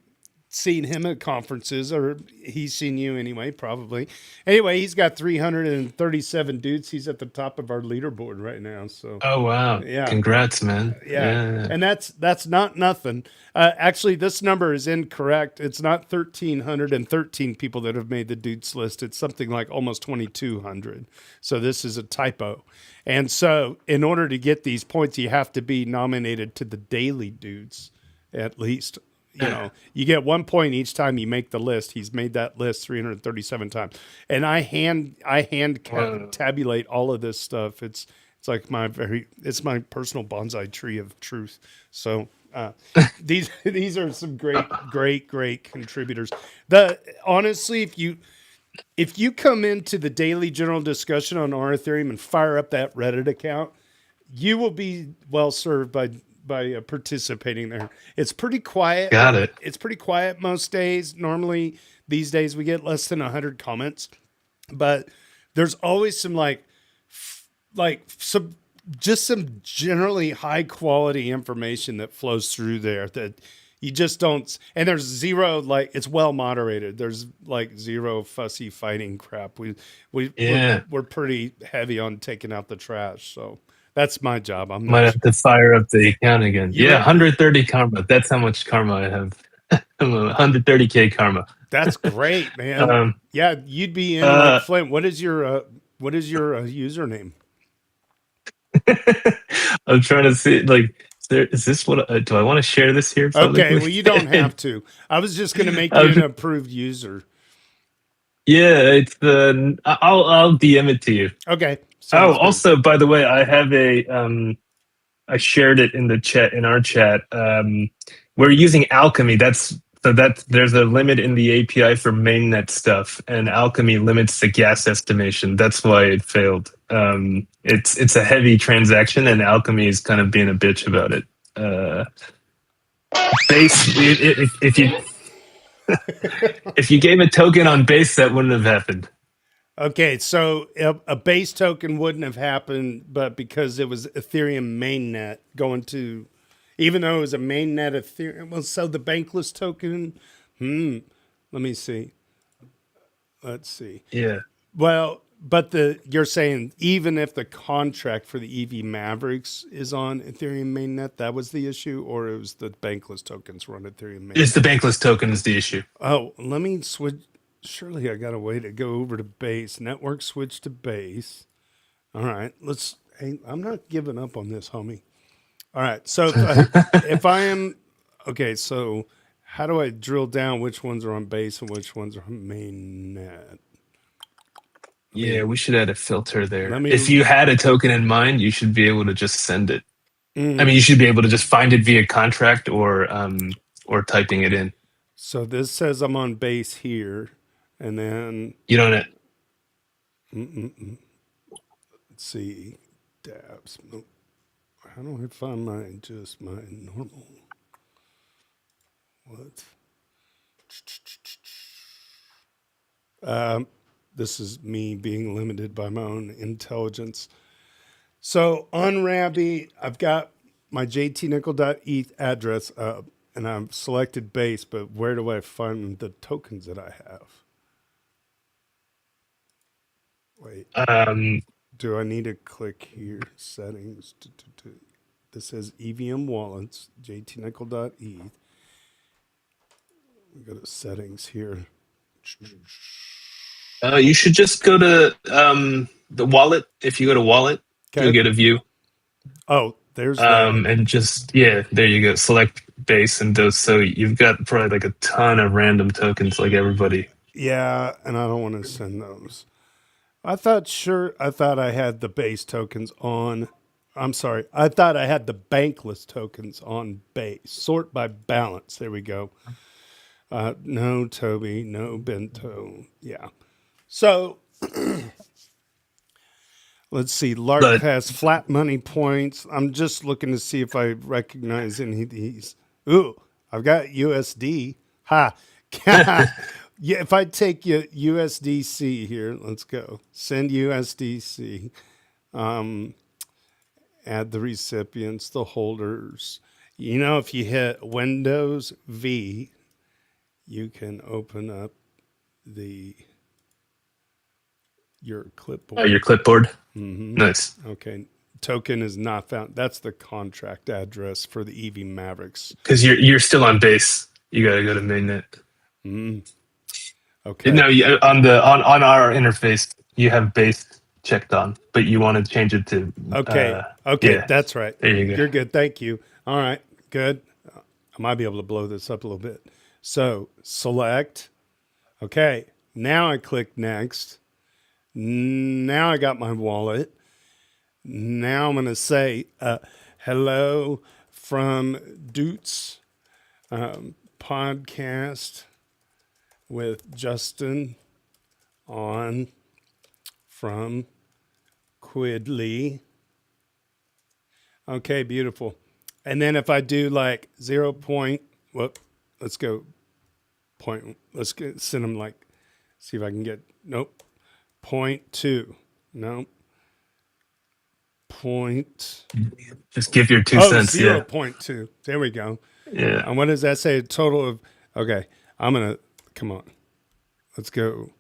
seen him at conferences, or he's seen you anyway, probably. Anyway, he's got 337 Doots. He's at the top of our leaderboard right now. So, oh wow, yeah, congrats, man. Yeah. And that's not nothing. Actually, this number is incorrect. It's not 1,313 people that have made the Doots list. It's something like almost 2,200. So this is a typo. And so in order to get these points, you have to be nominated to the Daily Dudes at least. You get 1 point each time you make the list. He's made that list 337 times. And I hand tabulate all of this stuff. It's like it's my personal bonsai tree of truth. So these are some great contributors. Honestly, if you come into the daily general discussion on Our Ethereum and fire up that Reddit account, you will be well served by participating there. It's pretty quiet. Got it. It's pretty quiet most days. Normally, these days we get less than 100 comments, but there's always some some generally high quality information that flows through there that you just don't. And there's zero, it's well moderated. There's zero fussy fighting crap. We're pretty heavy on taking out the trash. So That's my job. I'm Might not. have to fire up the account again. You Yeah, re- 130 karma. That's how much karma I have. 130K karma. That's great, man. Um, Yeah, you'd be in like uh, Flint. What is your username? I'm trying to see, like, is this what, do I want to share this here Okay, publicly? well you don't have to. I was just gonna make you I'm an just- approved user. yeah, it's the, I'll DM it to you. Okay, Oh, sounds good. also, by the way, I have I shared it in the chat, in our chat. We're using Alchemy. There's a limit in the API for mainnet stuff, and Alchemy limits the gas estimation. That's why it failed. It's a heavy transaction, and Alchemy is kind of being a bitch about it. Base, if you gave a token on base, that wouldn't have happened. Okay, so a base token wouldn't have happened, but because it was Ethereum mainnet going to, even though it was a mainnet Ethereum, well, so the bankless token, let me see. Let's see. Yeah. Well, but you're saying even if the contract for the EV Mavericks is on Ethereum mainnet, that was the issue, or it was the bankless tokens were on Ethereum mainnet? It's the bankless token is the issue. Oh, let me switch. Surely I got a way to go over to base. Network switch to base. All right, hey, I'm not giving up on this, homie. All right, so if I am okay, so how do I drill down which ones are on base and which ones are on mainnet? Yeah, we should add a filter there. Let me- If you had a token in mind, you should be able to just send it. Mm. I mean, you should be able to just find it via contract or typing it in. So this says I'm on base here, and then You don't. let's see, dabs. Nope. How do I find my normal? What? This is me being limited by my own intelligence. So on Rabby, I've got my jtnickel.eth address up, and I've selected base, but where do I find the tokens that I have? Wait, do I need to click here? Settings. This says EVM wallets, jtnickel.eth. We go to settings here. You should just go to the wallet. If you go to wallet, you'll get a view. Oh, there's that. And just there you go. Select base and those. So you've got probably like a ton of random tokens, like everybody. Yeah, and I don't want to send those. I thought I had the base tokens on. I'm sorry. I thought I had the bankless tokens on base. Sort by balance. There we go. No Toby, no Bento. Yeah. So let's see. Lark has flat money points. I'm just looking to see if I recognize any of these. Ooh, I've got USD. Ha. Yeah, if I take USDC here, let's go. Send USDC. Add the recipients, the holders. You know, if you hit Windows V, you can open up your clipboard. Oh, your clipboard. Nice. Okay. Token is not found. That's the contract address for the EV Mavericks. Because you're still on base. You got to go to mainnet. Okay. No, on our interface, you have base checked on, but you want to change it to. Okay. Yeah. That's right. There you go. You're good. Thank you. All right. Good. I might be able to blow this up a little bit. So select. Okay. Now I click next. Now I got my wallet. Now I'm going to say hello from Doots podcast with Justin Ahn from Quidli. Okay, beautiful. And then if I do like 0. Let's go point. Send them like, see if I can get, nope. 0.2. Nope. Just give your 2 cents. 0.2. There we go. Yeah. And what does that say? A total of, okay, come on. Let's go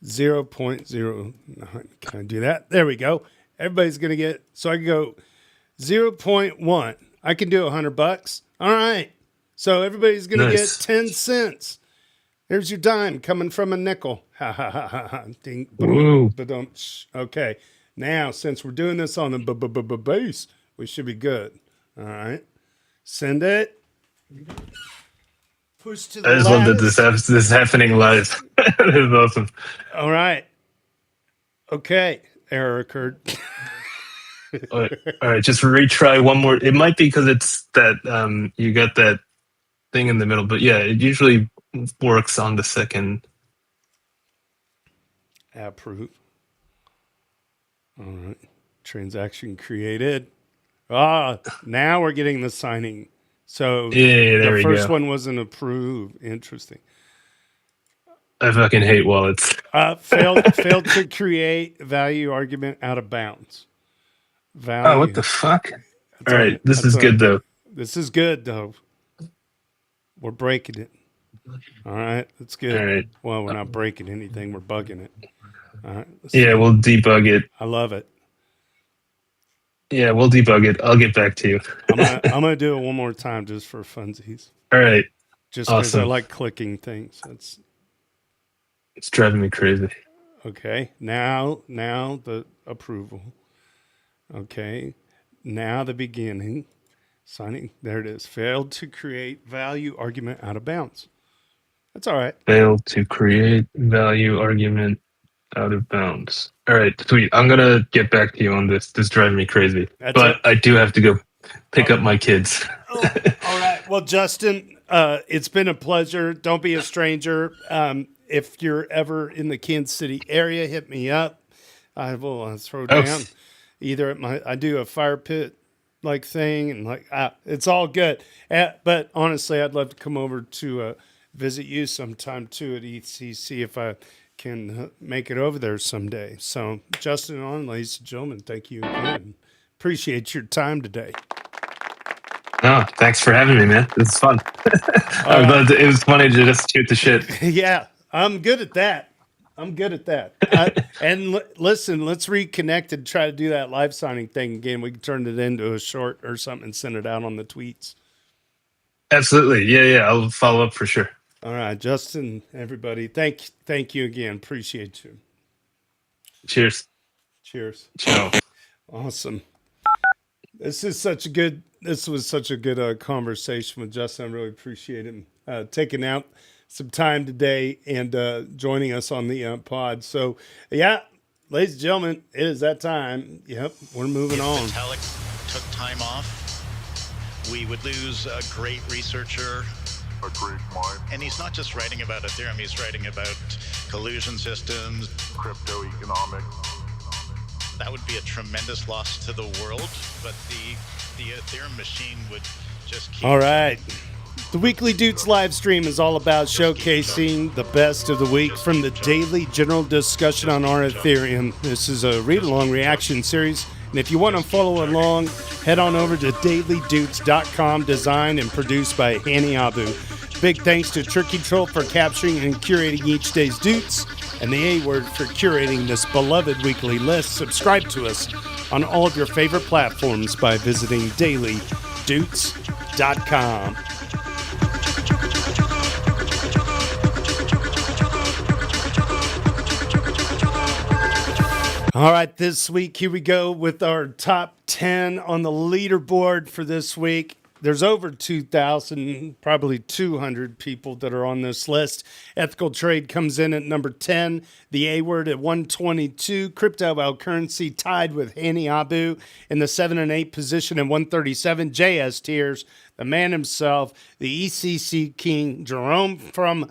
0.09. Can I do that? There we go. Everybody's going to get, so I can go 0.1. I can do $100. All right. So everybody's going to Nice. get 10 cents. There's your dime coming from a nickel. Ha ha ha ha ha. Ding. Woo. Ba-dum. Okay. Now, since we're doing this on the base, we should be good. All right. Send it. Push to the I just love that lattice. this is happening live. This is awesome. All right. Okay. Error occurred. All right, just retry one more. It might be because it's that you got that thing in the middle, but yeah, it usually works on the second. Approve. All right. Transaction created. Ah, now we're getting the signing. So Yeah, there the we first go. one wasn't approved. Interesting. I fucking hate wallets. Failed to create value argument out of bounds. Value. Oh, what the fuck? That's All right, right. this is good though. This is good though. We're breaking it. All right, that's good. All right. Well, we're not breaking anything. We're bugging it. All right. Yeah, we'll debug it. I love it. Yeah, we'll debug it. I'll get back to you. I'm gonna do it one more time just for funsies. All right. Just because I Awesome. like clicking things. That's It's driving me crazy. okay. Now the approval. Okay. Now the beginning. Signing. There it is. Failed to create value argument out of bounds. That's all right. Failed to create value argument out of bounds. All right, sweet. I'm gonna get back to you on this. This is driving me crazy. That's But it. I do have to go pick up my kids. All right. Well, Justin, it's been a pleasure. Don't be a stranger. If you're ever in the Kansas City area, hit me up. I will throw Oh. down either at I do a fire pit like thing and it's all good. But honestly, I'd love to come over to visit you sometime too at ECC if I can make it over there someday. So, Justin Ahn, ladies and gentlemen, thank you again. Appreciate your time today. No, thanks for having me, man. This is fun. I'm glad it was funny to just shoot the shit. Yeah, I'm good at that. Listen, let's reconnect and try to do that live signing thing again. We can turn it into a short or something and send it out on the tweets. Absolutely. Yeah. I'll follow up for sure. All right, Justin, everybody, thank you again. Appreciate you. Cheers. Cheers. Ciao. Awesome. This was such a good conversation with Justin. I really appreciate him taking out some time today and joining us on the pod. So, yeah, ladies and gentlemen, it is that time. Yep, we're moving on. If Vitalik took time off, we would lose a great researcher. A great mind, And he's not just writing about Ethereum, he's writing about collusion systems. crypto economics. That would be a tremendous loss to the world, but the Ethereum machine would just keep... All right. The Weekly Dudes live stream is all about showcasing the best of the week from the daily general discussion on our Ethereum. This is a read-along reaction series. And if you want to follow along, head on over to dailydoots.com, designed and produced by Hani Abu. Big thanks to Tricky Troll for capturing and curating each day's Doots, and the A-Word for curating this beloved weekly list. Subscribe to us on all of your favorite platforms by visiting dailydoots.com. All right, this week, here we go with our top 10 on the leaderboard for this week. There's over 2,000, probably 200 people that are on this list. Ethical Trade comes in at number 10. The A-Word at 122. Crypto Well Currency tied with Hani Abu in the 7 and 8 position at 137. JS Tears, the man himself, the ECC King, Jerome from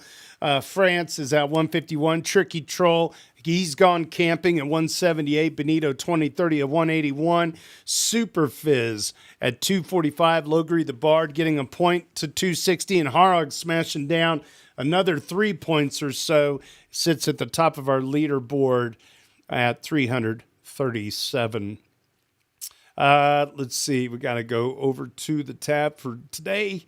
France is at 151. Tricky Troll, he's gone camping at 178. Benito 2030 at 181. Super Fizz at 245. Logri the Bard getting a point to 260. And Harog smashing down another 3 points or so. Sits at the top of our leaderboard at 337. Let's see. We got to go over to the tab for today.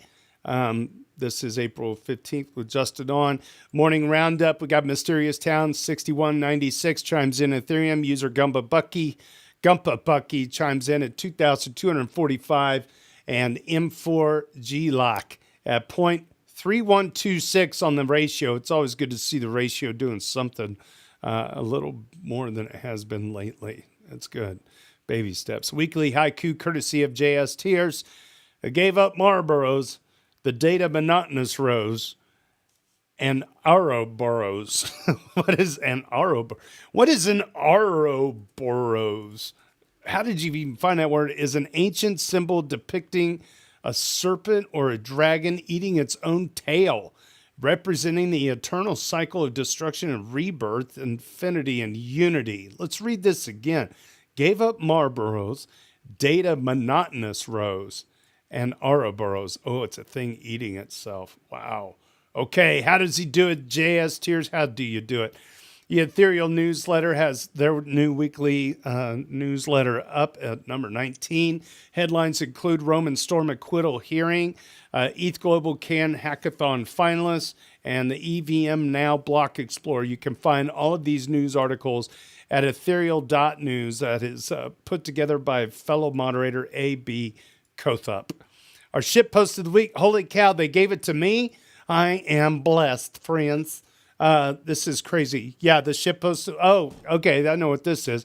This is April 15th with Justin Ahn. Morning roundup. We got Mysterious Town 6196 chimes in Ethereum. User Gumba Bucky Gumpa Bucky chimes in at 2,245, and M4G Lock at 0.3126 on the ratio. It's always good to see the ratio doing something a little more than it has been lately. That's good. Baby steps. Weekly haiku courtesy of JS Tears. I gave up Marlboros. The data monotonous rose. And Ouroboros. What is an Ouroboros? What is an Ouroboros? How did you even find that word? Is an ancient symbol depicting a serpent or a dragon eating its own tail, representing the eternal cycle of destruction and rebirth, infinity and unity. Let's read this again. Gave up Marlboros, data monotonous rose, and Ouroboros. Oh, it's a thing eating itself. Wow. Okay, how does he do it? JS Tears, how do you do it? The Ethereal newsletter has their new weekly newsletter up at number 19. Headlines include Roman Storm acquittal hearing, ETH Global Can Hackathon finalists, and the EVM Now Block Explorer. You can find all of these news articles at ethereal.news. That is put together by fellow moderator A.B. Kothup. Our shit post of the week. Holy cow, they gave it to me. I am blessed, friends. This is crazy. Yeah, the ship post. Oh, okay. I know what this is.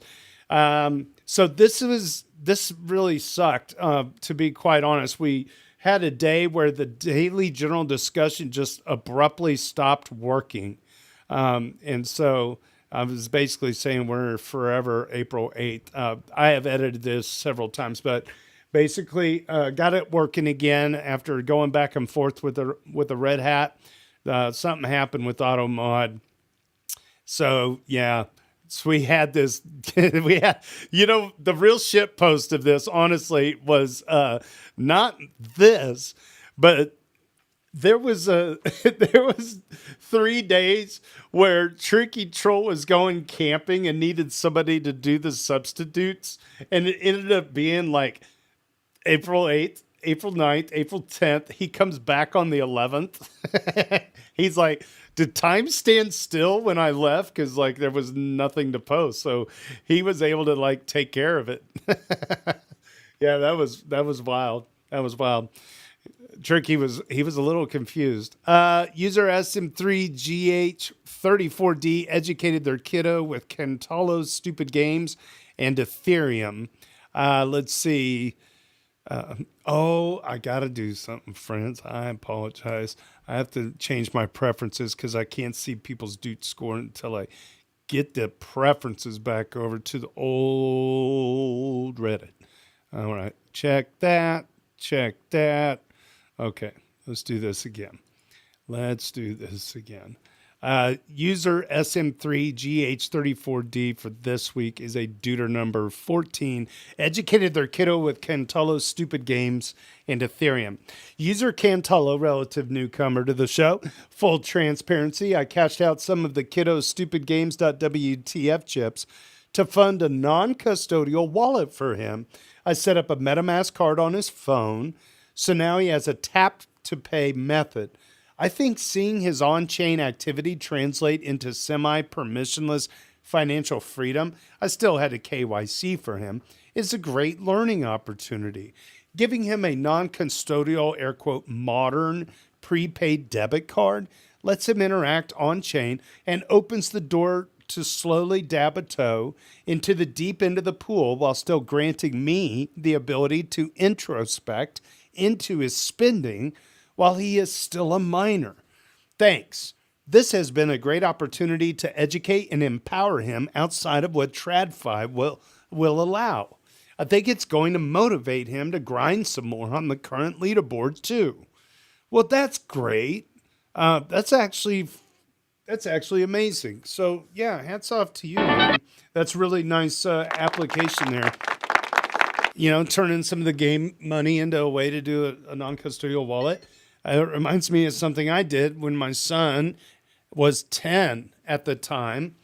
So this really sucked. To be quite honest, we had a day where the daily general discussion just abruptly stopped working. And so I was basically saying we're forever April 8th. I have edited this several times, but basically got it working again after going back and forth with the Red Hat. Something happened with AutoMod. So yeah, so we had this, the real shit post of this honestly was not this, but there was there was 3 days where Tricky Troll was going camping and needed somebody to do the substitutes. And it ended up being like April 8th, April 9th, April 10th. He comes back on the 11th. He's like, did time stand still when I left? Because like there was nothing to post. So he was able to like take care of it. Yeah, that was wild. That was wild. Tricky he was a little confused. User SM3GH34D educated their kiddo with Kentalo's stupid games and Ethereum. Let's see. I got to do something, friends. I apologize. I have to change my preferences because I can't see people's Doot score until I get the preferences back over to the old Reddit. All right. Check that. Okay. Let's do this again. User SM3GH34D for this week is a duder number 14. Educated their kiddo with Kentalo's stupid games and Ethereum. User Cantalo, relative newcomer to the show. Full transparency, I cashed out some of the kiddo's stupid games.wtf chips to fund a non-custodial wallet for him. I set up a MetaMask card on his phone, so now he has a tap-to-pay method. I think seeing his on-chain activity translate into semi-permissionless financial freedom, I still had a KYC for him, is a great learning opportunity. Giving him a non-custodial, air quote, modern prepaid debit card lets him interact on-chain and opens the door to slowly dab a toe into the deep end of the pool while still granting me the ability to introspect into his spending while he is still a minor. Thanks. This has been a great opportunity to educate and empower him outside of what TradFi will allow. I think it's going to motivate him to grind some more on the current leaderboard too. Well, that's great. That's actually amazing. So yeah, hats off to you, man. That's really nice application there. You know, turning some of the game money into a way to do a non-custodial wallet. It reminds me of something I did when my son was 10 at the time.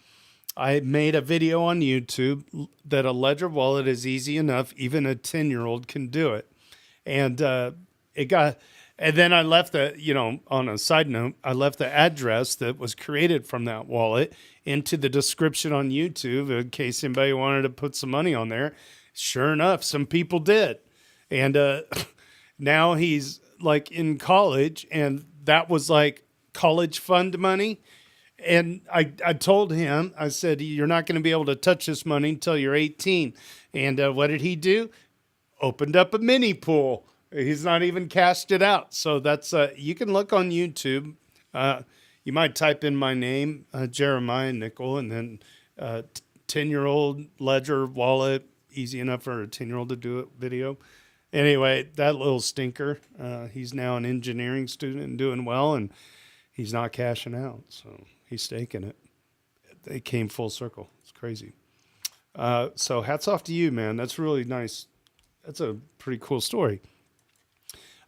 I made a video on YouTube that a Ledger wallet is easy enough. Even a 10-year-old can do it. And it got And then I left on a side note, I left the address that was created from that wallet into the description on YouTube in case anybody wanted to put some money on there. Sure enough, some people did. And now he's like in college, and that was like college fund money. And I told him, I said, you're not going to be able to touch this money until you're 18. And what did he do? Opened up a mini pool. He's not even cashed it out. So that's, you can look on YouTube. You might type in my name, Jeremiah Nickel, and then 10-year-old ledger wallet. Easy enough for a 10-year-old to do it video. Anyway, that little stinker, he's now an engineering student and doing well, and he's not cashing out. So he's staking it. It came full circle. It's crazy. So hats off to you, man. That's really nice. That's a pretty cool story.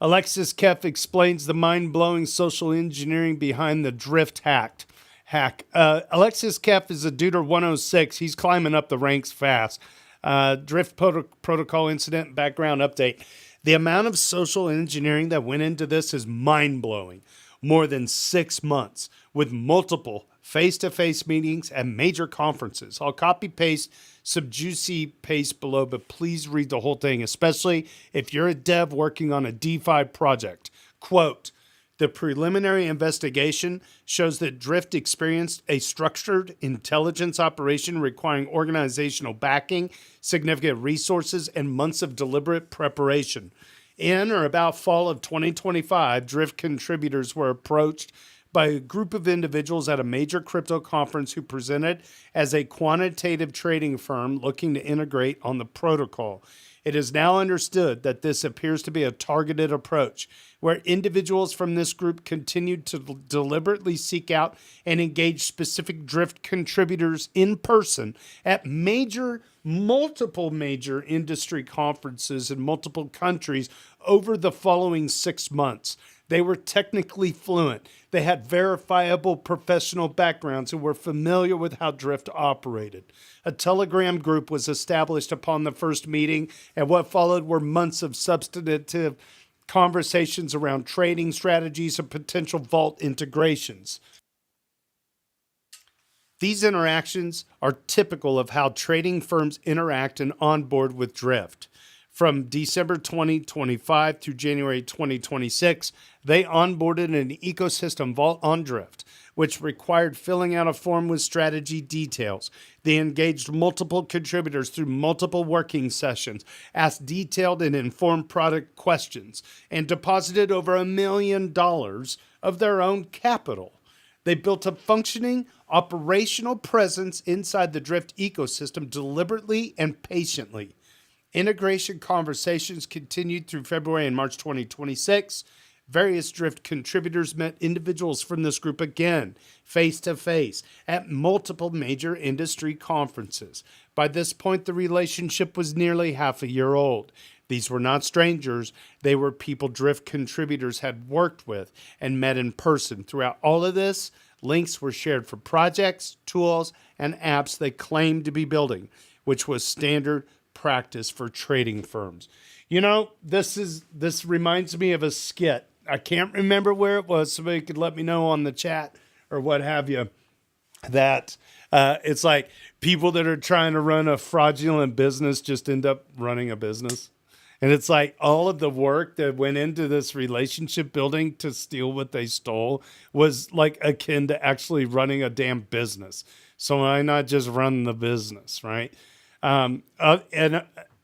Alexis Keff explains the mind-blowing social engineering behind the drift hack. Alexis Keff is a Duder 106. He's climbing up the ranks fast. Drift protocol incident background update. The amount of social engineering that went into this is mind-blowing. More than 6 months with multiple face-to-face meetings at major conferences. I'll copy-paste some juicy paste below, but please read the whole thing, especially if you're a dev working on a DeFi project. Quote, the preliminary investigation shows that Drift experienced a structured intelligence operation requiring organizational backing, significant resources, and months of deliberate preparation. In or about fall of 2025, Drift contributors were approached by a group of individuals at a major crypto conference who presented as a quantitative trading firm looking to integrate on the protocol. It is now understood that this appears to be a targeted approach, where individuals from this group continued to deliberately seek out and engage specific Drift contributors in person at multiple major industry conferences in multiple countries over the following 6 months. They were technically fluent. They had verifiable professional backgrounds and were familiar with how Drift operated. A Telegram group was established upon the first meeting, and what followed were months of substantive conversations around trading strategies and potential vault integrations. These interactions are typical of how trading firms interact and onboard with Drift. From December 2025 through January 2026, they onboarded an ecosystem vault on Drift, which required filling out a form with strategy details. They engaged multiple contributors through multiple working sessions, asked detailed and informed product questions, and deposited over $1 million of their own capital. They built a functioning operational presence inside the Drift ecosystem deliberately and patiently. Integration conversations continued through February and March 2026. Various Drift contributors met individuals from this group again, face-to-face, at multiple major industry conferences. By this point, the relationship was nearly half a year old. These were not strangers. They were people Drift contributors had worked with and met in person. Throughout all of this, links were shared for projects, tools, and apps they claimed to be building, which was standard practice for trading firms. You know, this reminds me of a skit. I can't remember where it was. Somebody could let me know on the chat or what have you. That it's like people that are trying to run a fraudulent business just end up running a business. And it's like all of the work that went into this relationship building to steal what they stole was like akin to actually running a damn business. So why not just run the business, right? And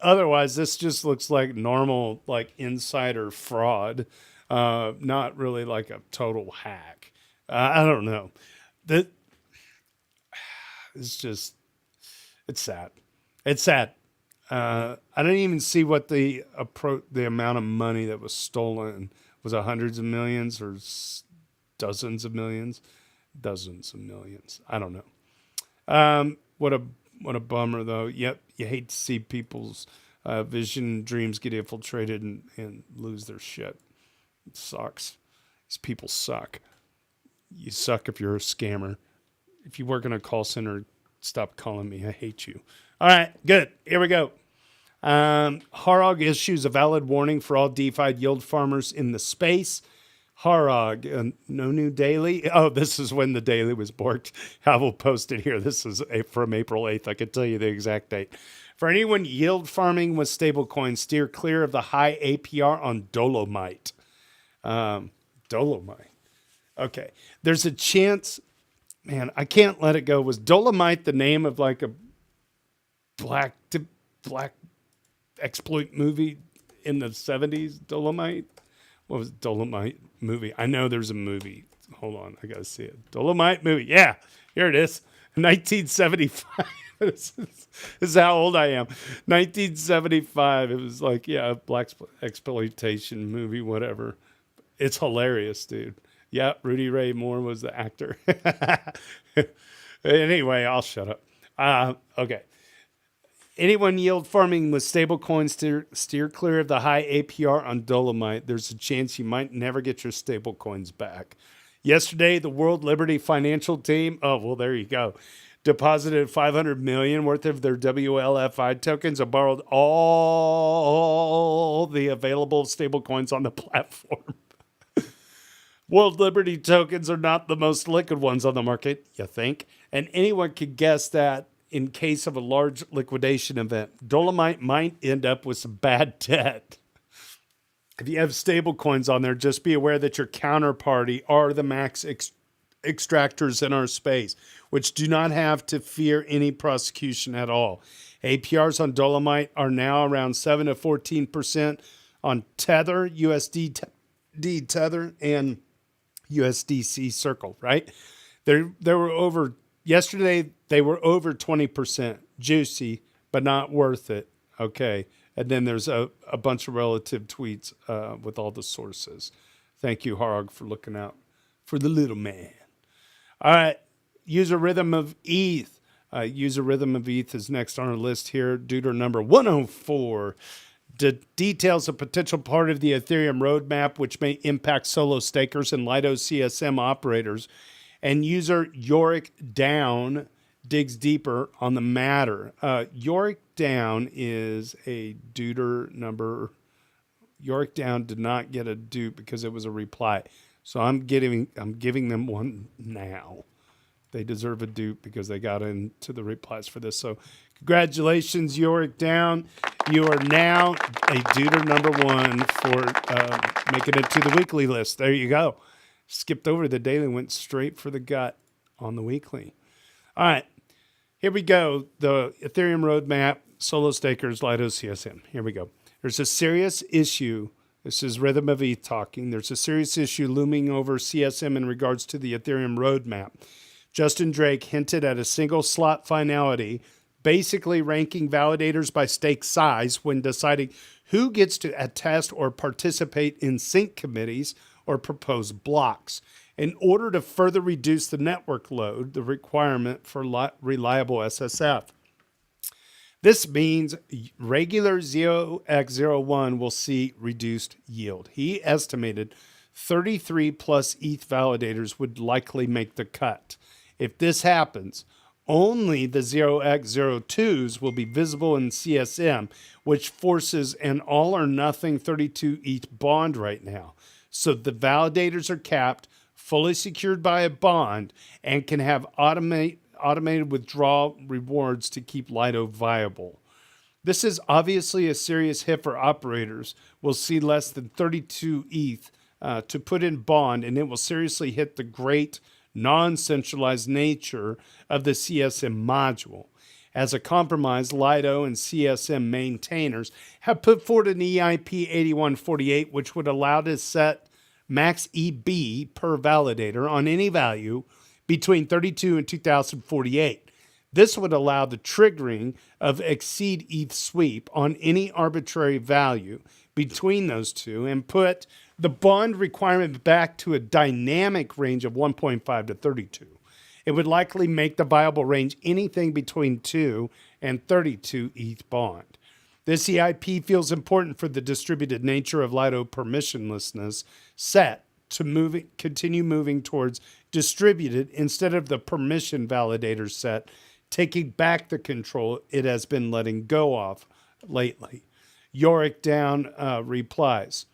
otherwise, this just looks like normal, like insider fraud, not really like a total hack. I don't know. It's sad. It's sad. I didn't even see what the amount of money that was stolen was. Hundreds of millions or dozens of millions? Dozens of millions. I don't know. What a bummer, though. Yep, you hate to see people's vision and dreams get infiltrated and lose their shit. It sucks. These people suck. You suck if you're a scammer. If you work in a call center, stop calling me. I hate you. All right, good. Here we go. Harog issues a valid warning for all DeFi yield farmers in the space. Harog, no new daily. Oh, this is when the daily was borked. I will post it here. This is from April 8th. I can tell you the exact date. For anyone yield farming with stablecoins, steer clear of the high APR on Dolomite. Dolomite. Okay. There's a chance, man, I can't let it go. Was Dolomite the name of like a black exploit movie in the 70s? Dolomite? What was Dolomite movie? I know there's a movie. Hold on, I gotta see it. Dolomite movie. Yeah, here it is. 1975. This is how old I am. 1975. It was like, yeah, a black exploitation movie, whatever. It's hilarious, dude. Yeah, Rudy Ray Moore was the actor. Anyway, I'll shut up. Okay. Anyone yield farming with stablecoins, steer clear of the high APR on Dolomite. There's a chance you might never get your stablecoins back. Yesterday, the World Liberty Financial Team, oh, well, there you go, deposited $500 million worth of their WLFI tokens and borrowed all the available stablecoins on the platform. World Liberty tokens are not the most liquid ones on the market, you think? And anyone could guess that in case of a large liquidation event, Dolomite might end up with some bad debt. If you have stable coins on there, just be aware that your counterparty are the max extractors in our space, which do not have to fear any prosecution at all. APRs on Dolomite are now around 7 to 14% on Tether, USD Tether, and USDC Circle, right? They were over, yesterday they were over 20%. Juicy, but not worth it. Okay. And then there's a bunch of relative tweets with all the sources. Thank you, Harog, for looking out for the little man. All right. User Rhythm of ETH. User Rhythm of ETH is next on our list here. Deuter number 104. Details a potential part of the Ethereum roadmap which may impact solo stakers and Lido CSM operators. And user Yorick Down digs deeper on the matter. Yorick Down is a Deuter number. Yorick Down did not get a dupe because it was a reply. So I'm giving them one now. They deserve a dupe because they got into the replies for this. So congratulations, Yorick Down. You are now a Deuter number 1 for making it to the weekly list. There you go. Skipped over the daily, went straight for the gut on the weekly. All right, here we go. The Ethereum roadmap, solo stakers, Lido CSM. Here we go. There's a serious issue. This is Rhythm of ETH talking. There's a serious issue looming over CSM in regards to the Ethereum roadmap. Justin Drake hinted at a single slot finality, basically ranking validators by stake size when deciding who gets to attest or participate in sync committees or propose blocks. In order to further reduce the network load, the requirement for reliable SSF. This means regular 0x01 will see reduced yield. He estimated 33 plus ETH validators would likely make the cut. If this happens, only the 0x02s will be visible in CSM, which forces an all or nothing 32 ETH bond right now. So the validators are capped, fully secured by a bond, and can have automated withdrawal rewards to keep Lido viable. This is obviously a serious hit for operators. We'll see less than 32 ETH to put in bond, and it will seriously hit the great non-centralized nature of the CSM module. As a compromise, Lido and CSM maintainers have put forward an EIP 8148, which would allow to set max EB per validator on any value between 32 and 2048. This would allow the triggering of exceed ETH sweep on any arbitrary value between those two and put the bond requirement back to a dynamic range of 1.5 to 32. It would likely make the viable range anything between 2 and 32 ETH bond. This EIP feels important for the distributed nature of Lido permissionlessness set to continue moving towards distributed instead of the permission validator set, taking back the control it has been letting go of lately. Yorick Down replies,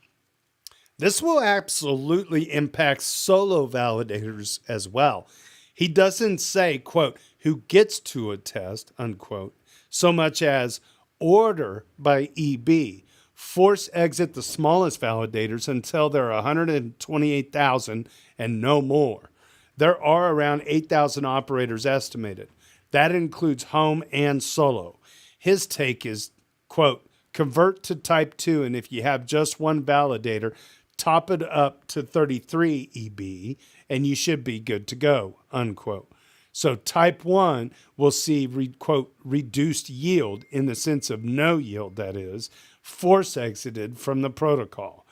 this will absolutely impact solo validators as well. He doesn't say, quote, who gets to attest, unquote, so much as order by EB. Force exit the smallest validators until there are 128,000 and no more. There are around 8,000 operators estimated. That includes home and solo. His take is, quote, convert to type 2, and if you have just one validator, top it up to 33 EB, and you should be good to go, unquote. So type 1 will see, quote, reduced yield in the sense of no yield, that is, force exited from the protocol.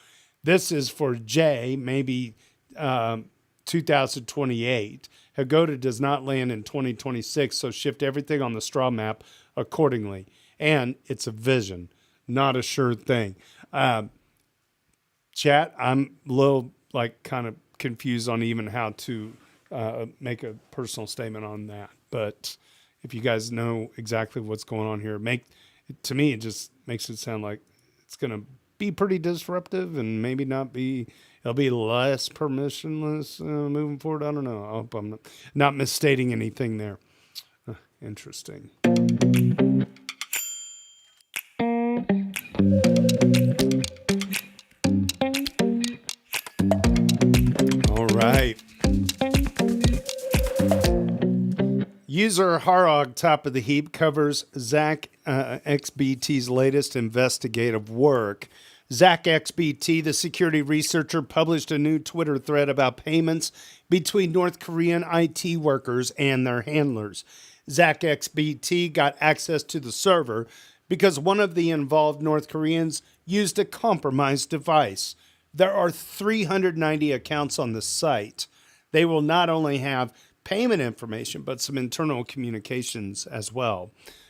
This is for J, maybe 2028. Hagota does not land in 2026, so shift everything on the straw map accordingly. And it's a vision, not a sure thing. Chat, I'm a little kind of confused on even how to make a personal statement on that. But if you guys know exactly what's going on here, to me, it just makes it sound like it's going to be pretty disruptive and maybe not be, it'll be less permissionless moving forward. I don't know. I hope I'm not misstating anything there. Interesting. All right. User Harog, top of the heap, covers Zach XBT's latest investigative work. Zach XBT, the security researcher, published a new Twitter thread about payments between North Korean IT workers and their handlers. Zach XBT got access to the server because one of the involved North Koreans used a compromised device. There are 390 accounts on the site. They will not only have payment information, but some internal communications as well.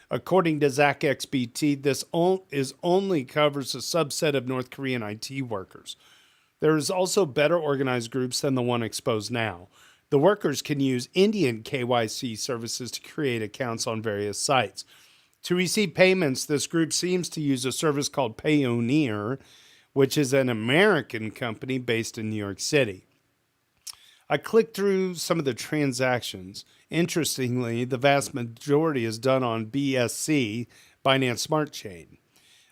According to Zach XBT, this only covers a subset of North Korean IT workers. There is also better organized groups than the one exposed now. The workers can use Indian KYC services to create accounts on various sites. To receive payments, this group seems to use a service called Payoneer, which is an American company based in New York City. I clicked through some of the transactions. Interestingly, the vast majority is done on BSC, Binance Smart Chain.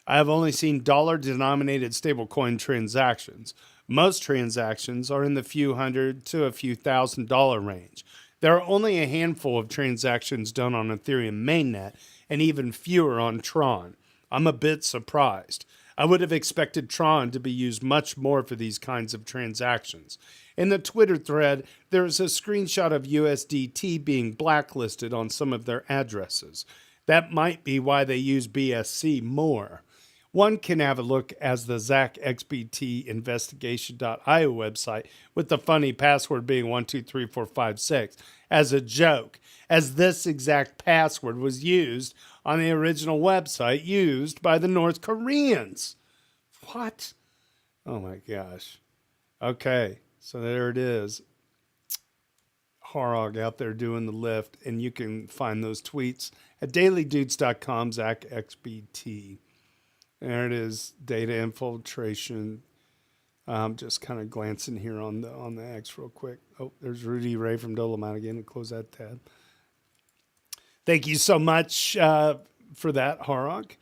I have only seen dollar-denominated stablecoin transactions. Most transactions are in the few hundred to a few $1,000 range. There are only a handful of transactions done on Ethereum mainnet, and even fewer on Tron. I'm a bit surprised. I would have expected Tron to be used much more for these kinds of transactions. In the Twitter thread, there is a screenshot of USDT being blacklisted on some of their addresses. That might be why they use BSC more. One can have a look as the Zach XBT investigation.io website with the funny password being 123456 as a joke, as this exact password was used on the original website used by the North Koreans. What? Oh my gosh. Okay, so there it is. Harog out there doing the lift, and you can find those tweets at dailydoots.com, Zach XBT. There it is, data infiltration. Just kind of glancing here on the X real quick. Oh, there's Rudy Ray from Dolomite again. And close that tab. Thank you so much for that, Harog.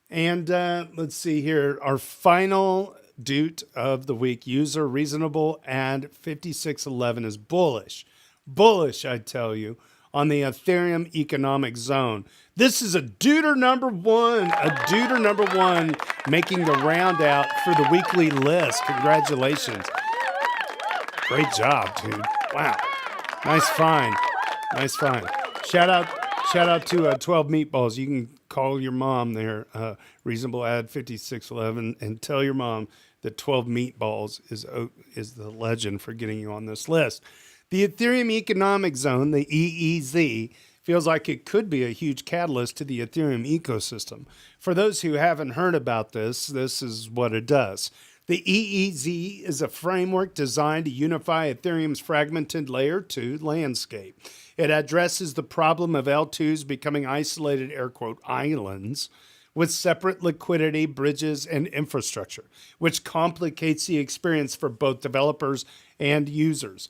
And let's see here. Our final doot of the week, user reasonable and 5611 is bullish. Bullish, I tell you, on the Ethereum economic zone. This is a duder number one, making the round out for the weekly list. Congratulations. Great job, dude. Wow. Nice find. Nice find. Shout out to 12 Meatballs. You can call your mom there, reasonable ad 5611, and tell your mom that 12 Meatballs is the legend for getting you on this list. The Ethereum Economic Zone, the EEZ, feels like it could be a huge catalyst to the Ethereum ecosystem. For those who haven't heard about this is what it does. The EEZ is a framework designed to unify Ethereum's fragmented Layer 2 landscape. It addresses the problem of L2s becoming isolated, air quote, islands with separate liquidity, bridges, and infrastructure, which complicates the experience for both developers and users.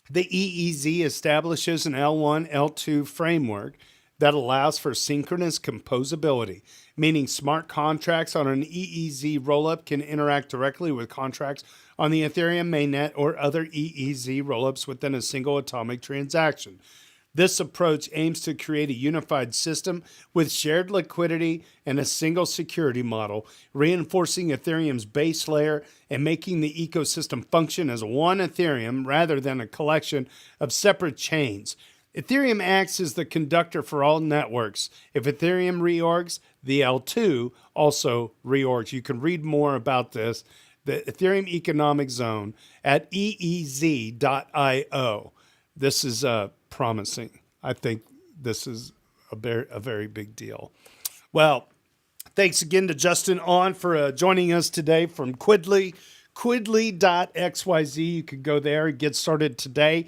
The EEZ establishes an L1, L2 framework that allows for synchronous composability, meaning smart contracts on an EEZ rollup can interact directly with contracts on the Ethereum mainnet or other EEZ rollups within a single atomic transaction. This approach aims to create a unified system with shared liquidity and a single security model, reinforcing Ethereum's base layer and making the ecosystem function as one Ethereum rather than a collection of separate chains. Ethereum acts as the conductor for all networks. If Ethereum reorgs, the L2 also reorgs. You can read more about this, the Ethereum Economic Zone, at eez.io. This is promising. I think this is a very big deal. Well, thanks again to Justin Ahn for joining us today from Quidli, quidli.xyz. You could go there and get started today.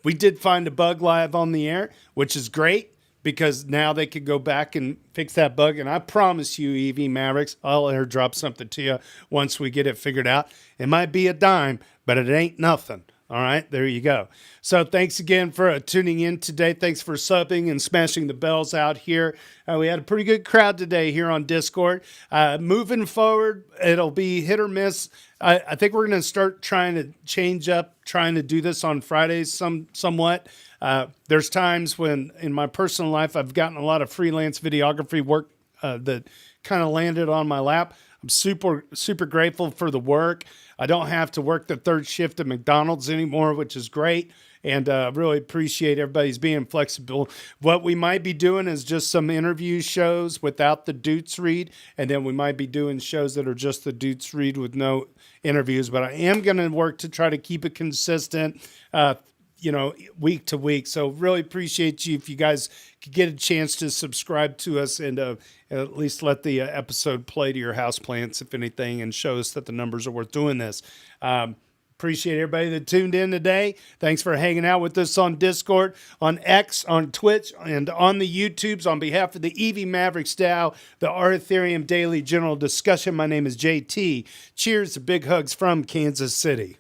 We did find a bug live on the air, which is great because now they could go back and fix that bug. And I promise you, EV Mavericks, I'll airdrop something to you once we get it figured out. It might be a dime, but it ain't nothing. All right, there you go. So thanks again for tuning in today. Thanks for subbing and smashing the bells out here. We had a pretty good crowd today here on Discord. Moving forward, it'll be hit or miss. I think we're going to start trying to change up, trying to do this on Fridays somewhat. There's times when in my personal life, I've gotten a lot of freelance videography work that kind of landed on my lap. I'm super grateful for the work. I don't have to work the third shift at McDonald's anymore, which is great. And really appreciate everybody's being flexible. What we might be doing is just some interview shows without the Doots read. And then we might be doing shows that are just the Doots read with no interviews. But I am going to work to try to keep it consistent, week to week. So really appreciate you if you guys could get a chance to subscribe to us and at least let the episode play to your house plants, if anything, and show us that the numbers are worth doing this. Appreciate everybody that tuned in today. Thanks for hanging out with us on Discord, on X, on Twitch, and on the YouTubes. On behalf of the EV Mavericks DAO, the Our Ethereum Daily General Discussion, my name is JT. Cheers to big hugs from Kansas City.